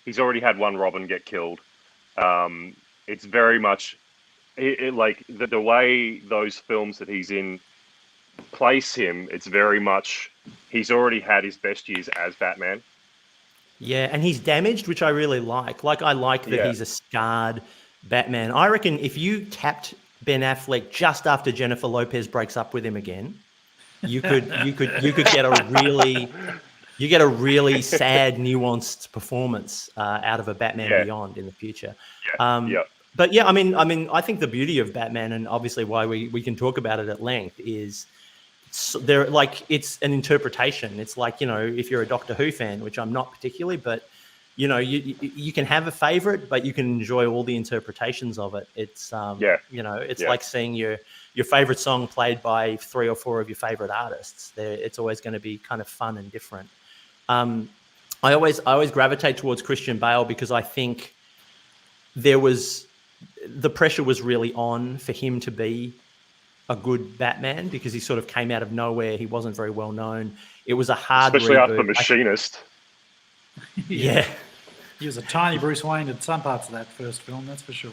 He's already had one Robin get killed. It's very much like the way those films that he's in place him. It's very much he's already had his best years as Batman. Yeah, and he's damaged, which I really like. Like I like that he's a scarred Batman. I reckon if you tapped Ben Affleck just after Jennifer Lopez breaks up with him again, you could get a really sad, nuanced performance out of a Batman Beyond in the future. But yeah, I mean, I think the beauty of Batman, and obviously why we can talk about it at length, is it's an interpretation. It's like, if you're a Doctor Who fan, which I'm not particularly, but you can have a favorite, but you can enjoy all the interpretations of it. It's like seeing your favorite song played by 3 or 4 of your favorite artists. It's always going to be kind of fun and different. I always gravitate towards Christian Bale because I think the pressure was really on for him to be a good Batman, because he sort of came out of nowhere. He wasn't very well known. It was a hard especially reboot. after Machinist. Yeah. He was a tiny Bruce Wayne in some parts of that first film, that's for sure.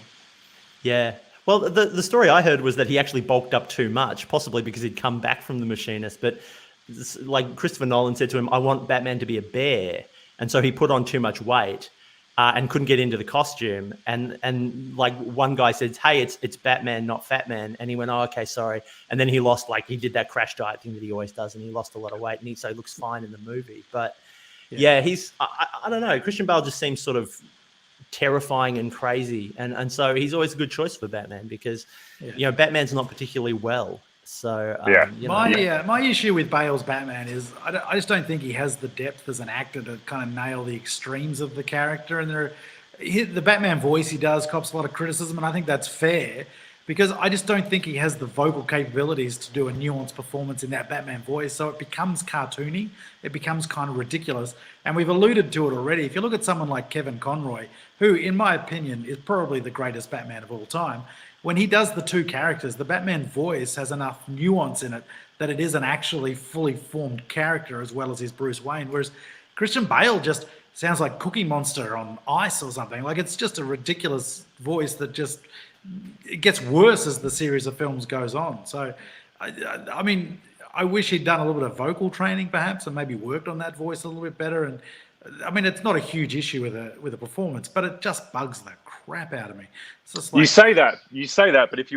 Yeah. Well, the story I heard was that he actually bulked up too much, possibly because he'd come back from The Machinist. But like Christopher Nolan said to him, I want Batman to be a bear. And so he put on too much weight and couldn't get into the costume. And like one guy said, hey, it's Batman, not Fat Man. And he went, oh, okay, sorry. And then he lost, he did that crash diet thing that he always does. And he lost a lot of weight. And so he looks fine in the movie. But yeah, he's, I don't know. Christian Bale just seems sort of terrifying and crazy. And so he's always a good choice for Batman because, Batman's not particularly well. So, my issue with Bale's Batman is I just don't think he has the depth as an actor to kind of nail the extremes of the character. And the Batman voice he does cops a lot of criticism, and I think that's fair because I just don't think he has the vocal capabilities to do a nuanced performance in that Batman voice. So it becomes cartoony. It becomes kind of ridiculous. And we've alluded to it already. If you look at someone like Kevin Conroy, who, in my opinion, is probably the greatest Batman of all time, when he does the two characters, the Batman voice has enough nuance in it that it is an actually fully formed character as well as his Bruce Wayne. Whereas Christian Bale just sounds like Cookie Monster on ice or something. Like it's just a ridiculous voice that just it gets worse as the series of films goes on. So, I mean, I wish he'd done a little bit of vocal training perhaps and maybe worked on that voice a little bit better. And I mean, it's not a huge issue with a performance, but it just bugs the crap out of me. It's just like, you say that, but if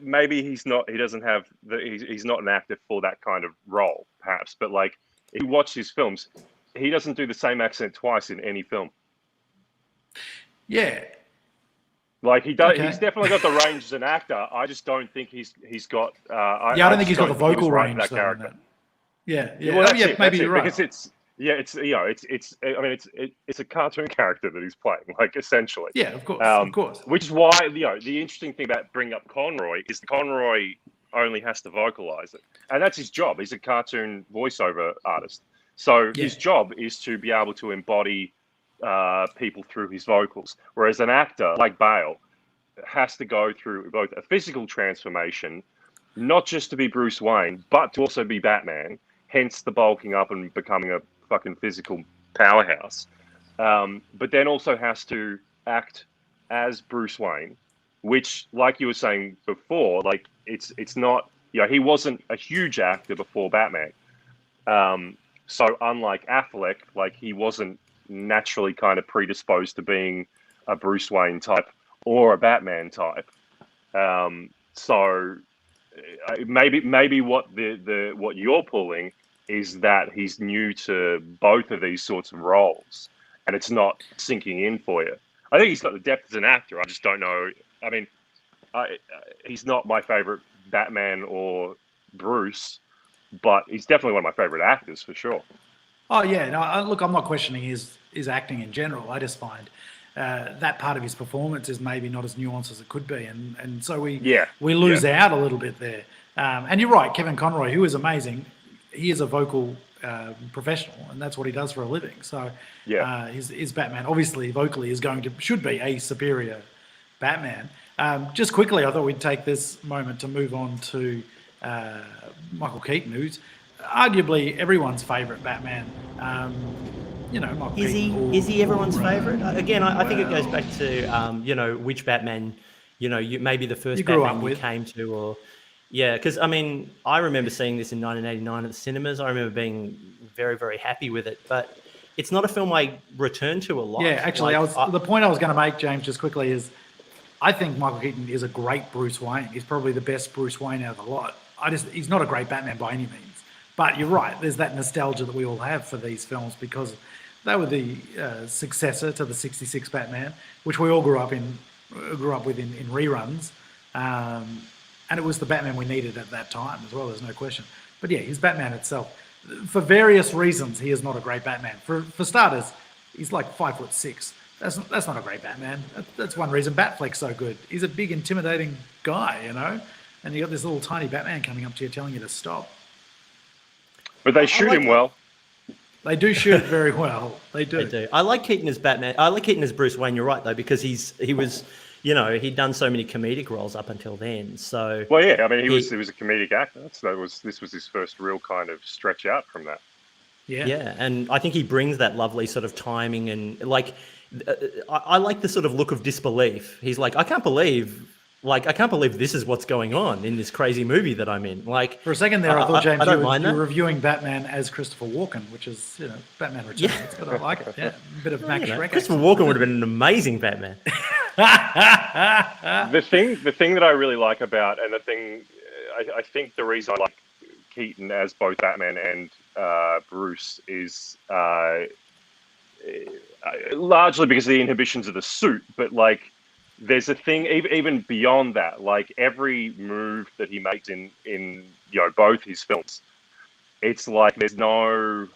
maybe he doesn't have he's not an actor for that kind of role, perhaps. But like, if you watch his films, he doesn't do the same accent twice in any film. Yeah. Like he does, He's definitely got the range as an actor. I just don't think he's got. I don't think he's got the vocal range. That character. Yeah. Well, maybe you're right. Because it's a cartoon character that he's playing, like essentially. Yeah, of course. Which is why the interesting thing about bringing up Conroy is Conroy only has to vocalize it, and that's his job. He's a cartoon voiceover artist, so his job is to be able to embody people through his vocals. Whereas an actor like Bale has to go through both a physical transformation, not just to be Bruce Wayne, but to also be Batman. Hence the bulking up and becoming a fucking physical powerhouse. But then also has to act as Bruce Wayne, which, like you were saying before, like it's not. He wasn't a huge actor before Batman. So unlike Affleck, like he wasn't naturally kind of predisposed to being a Bruce Wayne type or a Batman type. So maybe what what you're pulling is that he's new to both of these sorts of roles, and it's not sinking in for you. I think he's got the depth as an actor. I just don't know. I mean, he's not my favorite Batman or Bruce, but he's definitely one of my favorite actors for sure. Oh yeah, no. Look, I'm not questioning his acting in general. I just find that part of his performance is maybe not as nuanced as it could be, and so we lose out a little bit there. And you're right, Kevin Conroy, who is amazing. He is a vocal professional, and that's what he does for a living. So his Batman, obviously vocally, should be a superior Batman. Just quickly, I thought we'd take this moment to move on to Michael Keaton, who's arguably everyone's favourite Batman. Michael Keaton. Is he everyone's favourite? Again, I think it goes back to which Batman, maybe the first Batman you came to, or because I mean, I remember seeing this in 1989 at the cinemas. I remember being very, very happy with it, but it's not a film I return to a lot. Yeah, actually, the point I was going to make, James, just quickly is, I think Michael Keaton is a great Bruce Wayne. He's probably the best Bruce Wayne out of the lot. He's not a great Batman by any means, but you're right. There's that nostalgia that we all have for these films because they were the successor to the '66 Batman, which we all grew up with in reruns, and it was the Batman we needed at that time as well. There's no question. But yeah, his Batman itself, for various reasons, he is not a great Batman. For starters, he's like 5'6". That's not a great Batman. That's one reason Batfleck's so good. He's a big, intimidating guy, and you got this little tiny Batman coming up to you telling you to stop. But they shoot him well. They do shoot very well. They do. I like Keaton as Batman. I like Keaton as Bruce Wayne. You're right though, because he was, he'd done so many comedic roles up until then. So well, yeah. I mean, he was a comedic actor. So this was his first real kind of stretch out from that. Yeah, and I think he brings that lovely sort of timing and like. I like the sort of look of disbelief. He's like, I can't believe this is what's going on in this crazy movie that I'm in. Like for a second there, I thought James, you were reviewing Batman as Christopher Walken, which is Batman Returns. Yeah. But I like it. Yeah, a bit of Max Schreck. Christopher Walken would have been an amazing Batman. The thing that I really like about, and the thing I think the reason I like Keaton as both Batman and Bruce is. Largely because of the inhibitions of the suit, but like there's a thing even beyond that, like every move that he makes in both his films, it's like there's no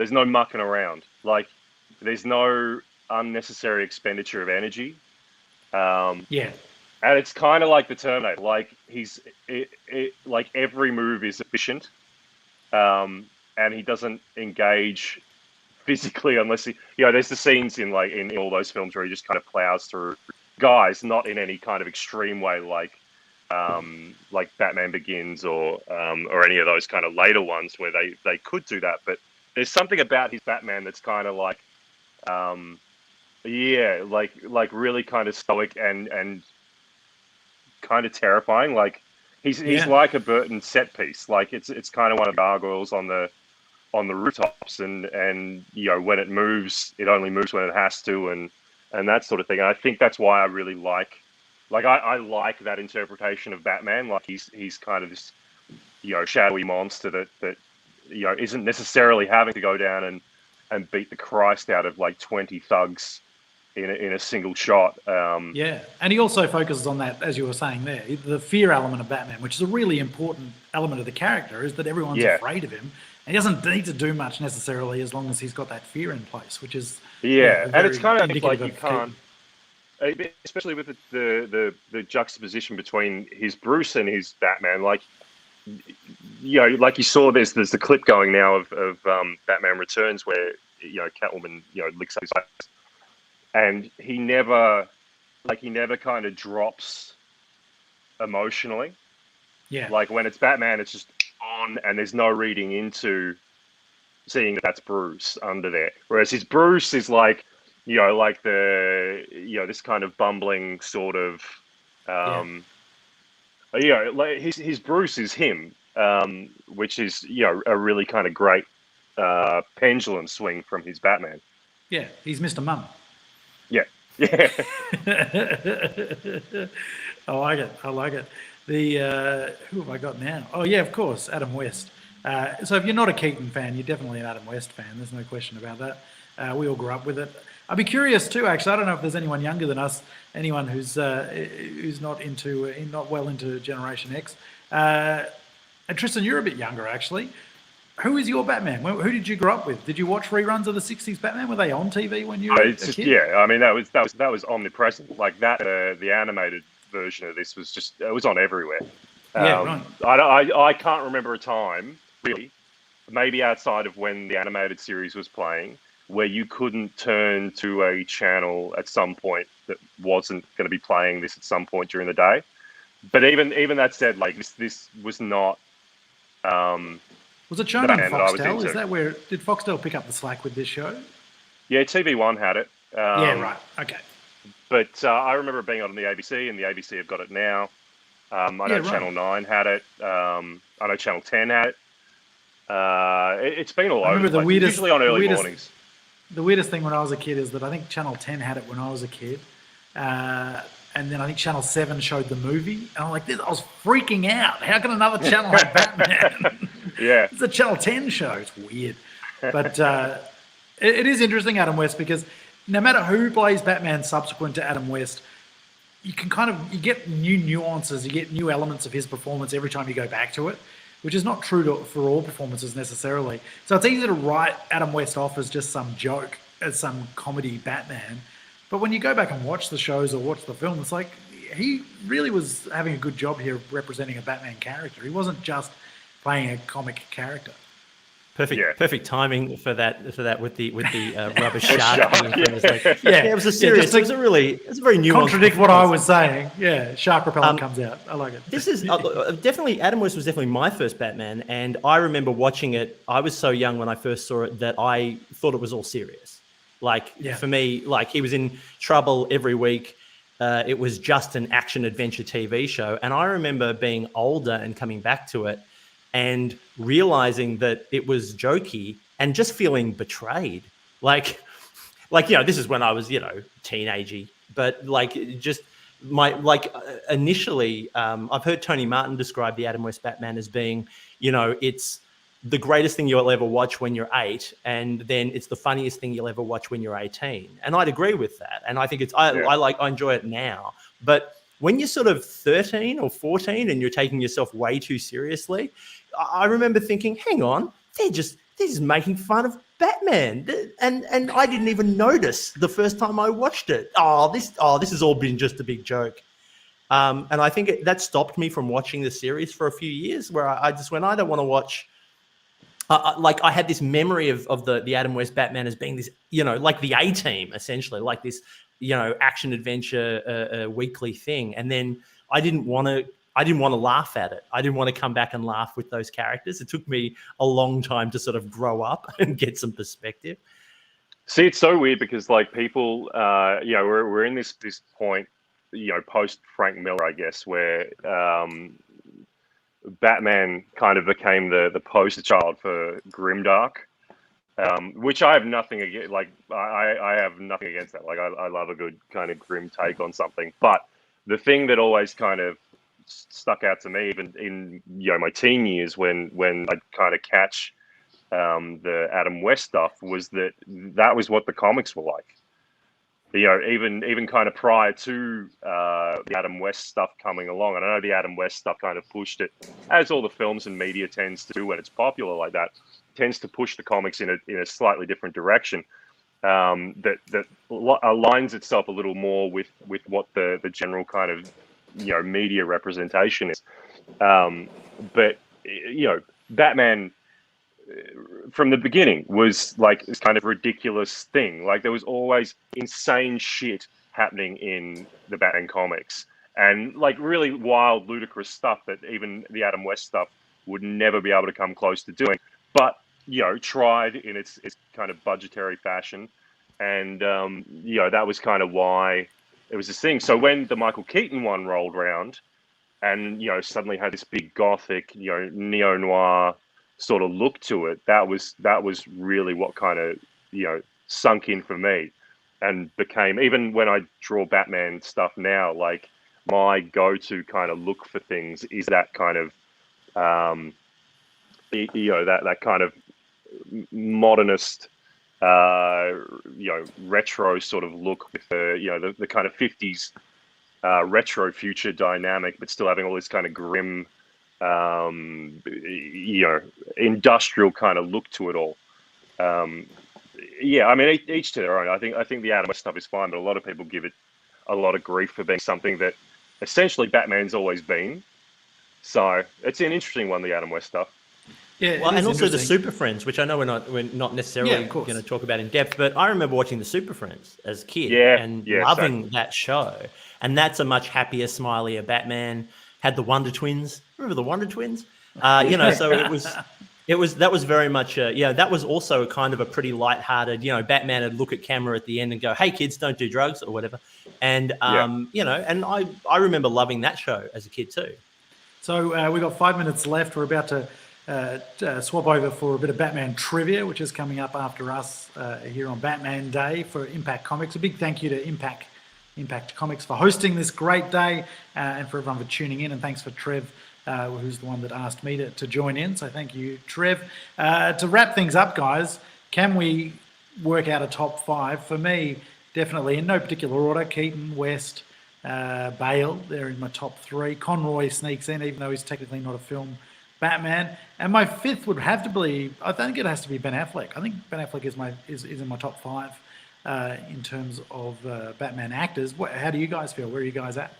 mucking around, like there's no unnecessary expenditure of energy. And it's kind of like the Terminator, like like every move is efficient, and he doesn't engage physically unless there's the scenes in all those films where he just kind of plows through guys, not in any kind of extreme way like Batman Begins or any of those kind of later ones where they could do that, but there's something about his Batman that's kind of like really kind of stoic and kind of terrifying. Like he's like a Burton set piece. Like it's kind of one of the gargoyles on the rooftops, and when it moves, it only moves when it has to, and that sort of thing. And I think that's why I really like I like that interpretation of Batman. Like he's kind of this shadowy monster that isn't necessarily having to go down and beat the Christ out of like 20 thugs in a single shot. And he also focuses on that, as you were saying there, the fear element of Batman, which is a really important element of the character, is that everyone's afraid of him. And he doesn't need to do much necessarily as long as he's got that fear in place, which is and it's kind of like you can't, especially with the juxtaposition between his Bruce and his Batman. Like like you saw, there's the clip going now of Batman Returns where Catwoman licks up his eyes, and he never kind of drops emotionally. Yeah, like when it's Batman, it's just on, and there's no reading into seeing that that's Bruce under there. Whereas his Bruce is like, like the, this kind of bumbling sort of, like his Bruce is him, which is, a really kind of great pendulum swing from his Batman. Yeah, he's Mr. Mum. Yeah. Yeah. I like it. I like it. The who have I got now? Oh yeah, of course, Adam West. So if you're not a Keaton fan, you're definitely an Adam West fan. There's no question about that. We all grew up with it. I'd be curious too. Actually, I don't know if there's anyone younger than us, anyone who's not well into Generation X. And Tristan, you're a bit younger actually. Who is your Batman? Who did you grow up with? Did you watch reruns of the '60s Batman? Were they on TV when you were a kid? Yeah, I mean that was omnipresent. Like that, the animated version of this it was on everywhere. Yeah, right. I can't remember a time really, maybe outside of when the animated series was playing, where you couldn't turn to a channel at some point that wasn't going to be playing this at some point during the day. But even that said, like this was not. Was it shown on Foxtel? Is that where did Foxtel pick up the slack with this show? Yeah, TV1 had it. Yeah, right. Okay. But I remember it being on the ABC, and the ABC have got it now. I know Channel 9 had it. I know Channel 10 had it. It's been all over. The weirdest, usually on early mornings. The weirdest thing when I was a kid is that I think Channel 10 had it when I was a kid. And then I think Channel 7 showed the movie. And I'm like, I was freaking out. How can another channel have Batman? Yeah. It's a Channel 10 show. It's weird. But it is interesting, Adam West, because no matter who plays Batman subsequent to Adam West, you get new nuances, you get new elements of his performance every time you go back to it, which is not true for all performances necessarily. So it's easy to write Adam West off as just some joke, as some comedy Batman. But when you go back and watch the shows or watch the film, it's like he really was having a good job here representing a Batman character. He wasn't just playing a comic character. Perfect timing for that with the rubber shark. It was a serious. It was a very nuanced. Contradict what I was saying. Yeah, shark repellent comes out. I like it. This is definitely Adam West was definitely my first Batman, and I remember watching it. I was so young when I first saw it that I thought it was all serious. For me, he was in trouble every week. It was just an action adventure TV show, and I remember being older and coming back to it and realizing that it was jokey and just feeling betrayed. This is when I was, teenagey, but initially, I've heard Tony Martin describe the Adam West Batman as being, it's the greatest thing you'll ever watch when you're 8, and then it's the funniest thing you'll ever watch when you're 18. And I'd agree with that. And I think I enjoy it now. But when you're sort of 13 or 14 and you're taking yourself way too seriously, I remember thinking, hang on, they're just making fun of Batman. And I didn't even notice the first time I watched it. This has all been just a big joke. And I think that stopped me from watching the series for a few years, where I just went, I don't want to watch. I had this memory of the Adam West Batman as being this, like the A-Team, essentially, like this, action adventure weekly thing. And then I didn't want to laugh at it. I didn't want to come back and laugh with those characters. It took me a long time to sort of grow up and get some perspective. See, it's so weird because people, we're in this point, post Frank Miller, I guess, where Batman kind of became the poster child for grimdark, which I have nothing against. I have nothing against that. I love a good kind of grim take on something. But the thing that always kind of stuck out to me, even in my teen years, when I'd kind of catch the Adam West stuff, was that was what the comics were like. Even kind of prior to the Adam West stuff coming along. And I know the Adam West stuff kind of pushed it, as all the films and media tends to do when it's popular like that, tends to push the comics in a slightly different direction that aligns itself a little more with what the general kind of media representation is. But Batman from the beginning was like this kind of ridiculous thing. There was always insane shit happening in the Batman comics, and really wild, ludicrous stuff that even the Adam West stuff would never be able to come close to doing. But tried in its kind of budgetary fashion, and that was kind of why it was this thing. So when the Michael Keaton one rolled around, and suddenly had this big gothic, neo-noir sort of look to it, that was really what kind of, you know, sunk in for me, and became, even when I draw Batman stuff now, like my go-to kind of look for things is that kind of you know, that kind of modernist, you know, retro sort of look with the, you know, the kind of 50s retro future dynamic, but still having all this kind of grim, you know, industrial kind of look to it all. Yeah, I mean, each to their own. I think the Adam West stuff is fine, but a lot of people give it a lot of grief for being something that essentially Batman's always been. So it's an interesting one, the Adam West stuff. Yeah, well, and also the Super Friends, which I know we're not necessarily going to talk about in depth, but I remember watching the Super Friends as a kid and loving that show. And that's a much happier, smilier Batman. Had the Wonder Twins. Remember the Wonder Twins? You know, so that was very much that was also kind of a pretty lighthearted, you know, Batman would look at camera at the end and go, "Hey kids, don't do drugs," or whatever. And you know, and I remember loving that show as a kid too. So we've got 5 minutes left. We're about to swap over for a bit of Batman trivia, which is coming up after us here on Batman Day for Impact Comics. A big thank you to Impact Comics for hosting this great day, and for everyone for tuning in. And thanks for Trev, who's the one that asked me to join in. So thank you, Trev. To wrap things up, guys, can we work out a top 5? For me, definitely in no particular order: Keaton, West, Bale. They're in my top 3. Conroy sneaks in, even though he's technically not a film Batman. And my 5th would have to be, I think it has to be Ben Affleck. I think Ben Affleck is in my top 5 in terms of Batman actors. How do you guys feel? Where are you guys at?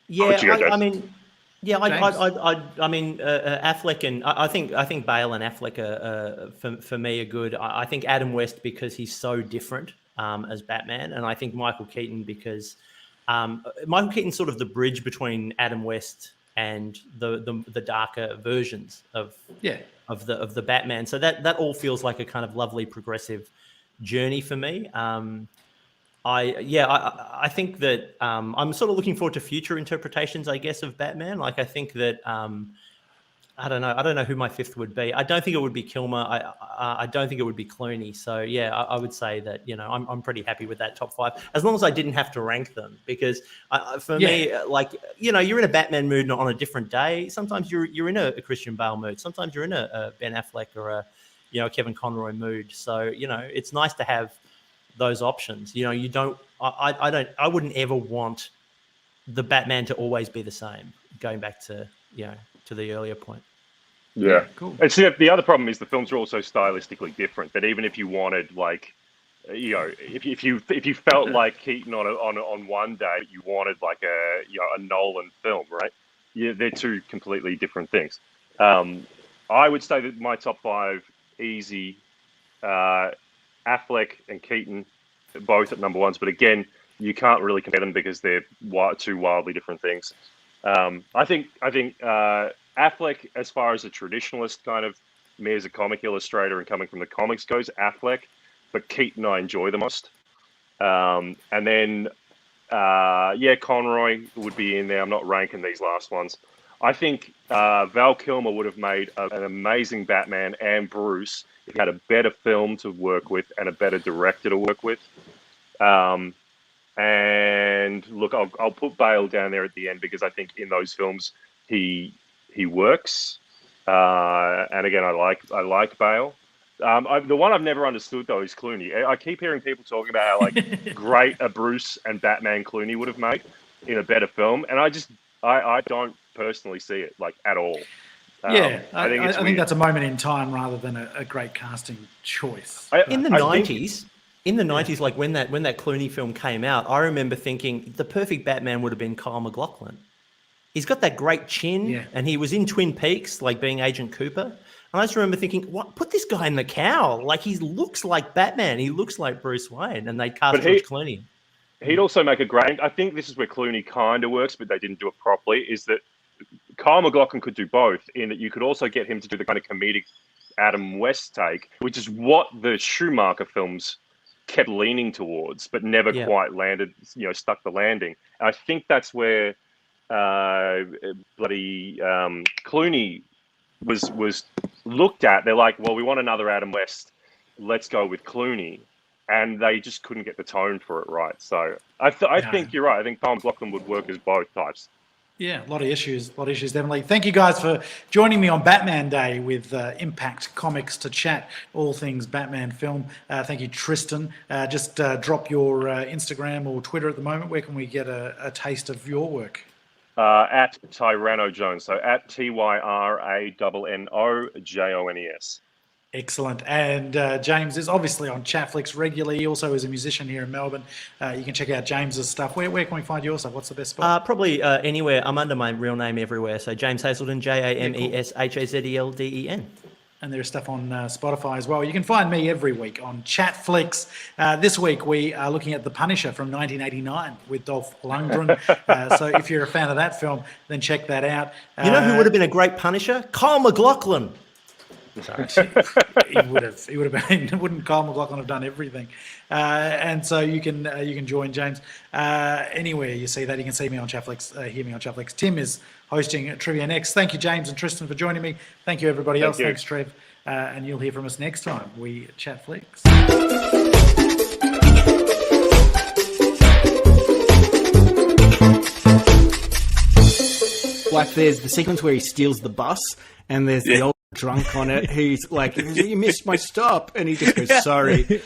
Yeah, I mean, Affleck, and I think Bale and Affleck are for me are good. I think Adam West because he's so different as Batman, and I think Michael Keaton because Michael Keaton's sort of the bridge between Adam West and the darker versions of the Batman. So that all feels like a kind of lovely progressive journey for me. I think that I'm sort of looking forward to future interpretations, I guess, of Batman. Like I think that I don't know who my 5th would be. I don't think it would be Kilmer. I don't think it would be Clooney. So yeah, I would say that, you know, I'm pretty happy with that top 5 as long as I didn't have to rank them, because for me, like, you know, you're in a Batman mood on a different day. Sometimes you're in a Christian Bale mood. Sometimes you're in a Ben Affleck or a, you know, Kevin Conroy mood. So, you know, it's nice to have those options. You know, you don't. I wouldn't ever want the Batman to always be the same. Going back to, you know, to the earlier point. Yeah, cool. And see, the other problem is the films are also stylistically different. That even if you wanted, like, you know, if you felt like Keaton on one day, you wanted like a Nolan film, right? Yeah, they're two completely different things. I would say that my top 5 easy, Affleck and Keaton, both at number 1s. But again, you can't really compare them because they're two wildly different things. I think Affleck, as far as a traditionalist kind of, me as a comic illustrator and coming from the comics goes, Affleck, but Keaton I enjoy the most. And then, Conroy would be in there. I'm not ranking these last ones. I think Val Kilmer would have made an amazing Batman and Bruce if he had a better film to work with and a better director to work with. And look, I'll put Bale down there at the end because I think in those films he works. And again, I like Bale. The one I've never understood though is Clooney. I keep hearing people talking about how like great a Bruce and Batman Clooney would have made in a better film, and I don't personally see it like at all. I think that's a moment in time rather than a great casting choice. In the 90s, like when that Clooney film came out, I remember thinking the perfect Batman would have been Kyle MacLachlan. He's got that great chin, and he was in Twin Peaks, like being Agent Cooper. And I just remember thinking, what? Put this guy in the cowl. Like he looks like Batman. He looks like Bruce Wayne, and they cast George Clooney. He'd also make a great. I think this is where Clooney kind of works, but they didn't do it properly. Is that Kyle MacLachlan could do both, in that you could also get him to do the kind of comedic Adam West take, which is what the Schumacher films kept leaning towards, but never quite landed. You know, stuck the landing. And I think that's where bloody Clooney was looked at. They're like, well, we want another Adam West. Let's go with Clooney. And they just couldn't get the tone for it right. So I think you're right. I think Tom McLaughlin would work as both types. Yeah, a lot of issues, definitely. Thank you guys for joining me on Batman Day with Impact Comics to chat all things Batman film. Thank you, Tristan. Just drop your Instagram or Twitter at the moment. Where can we get a taste of your work? At Tyranno Jones. So at TYRANNOJONES. Excellent. And James is obviously on Chatflix regularly. He also is a musician here in Melbourne. You can check out James's stuff. Where can we find your stuff? What's the best spot? Probably anywhere. I'm under my real name everywhere. So James Hazelden, JamesHazzelden. And there's stuff on Spotify as well. You can find me every week on Chatflix. This week we are looking at The Punisher from 1989 with Dolph Lundgren. So if you're a fan of that film, then check that out. You know who would have been a great Punisher? Kyle MacLachlan. Sorry, he would have been. Wouldn't Kyle MacLachlan have done everything? And so you can join James anywhere you see that. You can see me on Chatflix, hear me on Chatflix. Tim is hosting Trivia Next. Thank you, James and Tristan, for joining me. Thank you, everybody else. Thanks, Trev. And you'll hear from us next time. We Chatflix. Like there's the sequence where he steals the bus, and there's the old drunk on it. He's like, "You missed my stop," and he just goes, "Sorry."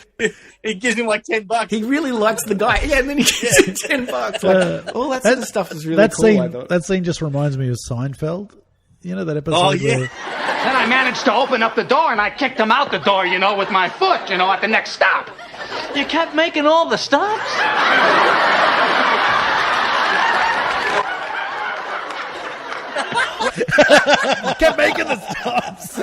He gives him like $10. He really likes the guy, yeah, and then he gives him $10. Like, all that sort of stuff is really cool. I thought that scene just reminds me of Seinfeld. You know that episode? Oh yeah. Where... Then I managed to open up the door and I kicked him out the door, with my foot, at the next stop. You kept making all the stops? Kept making the stops.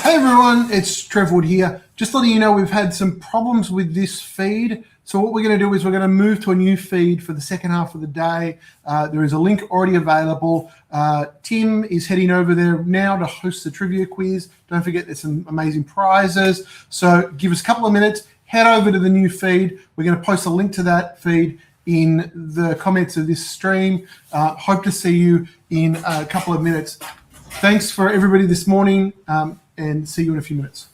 Hey everyone, it's Trev Wood here. Just letting you know we've had some problems with this feed. So what we're going to do is we're going to move to a new feed for the second half of the day. There is a link already available. Tim is heading over there now to host the trivia quiz. Don't forget there's some amazing prizes. So give us a couple of minutes, head over to the new feed. We're going to post a link to that feed in the comments of this stream. Hope to see you in a couple of minutes. Thanks for everybody this morning, and see you in a few minutes.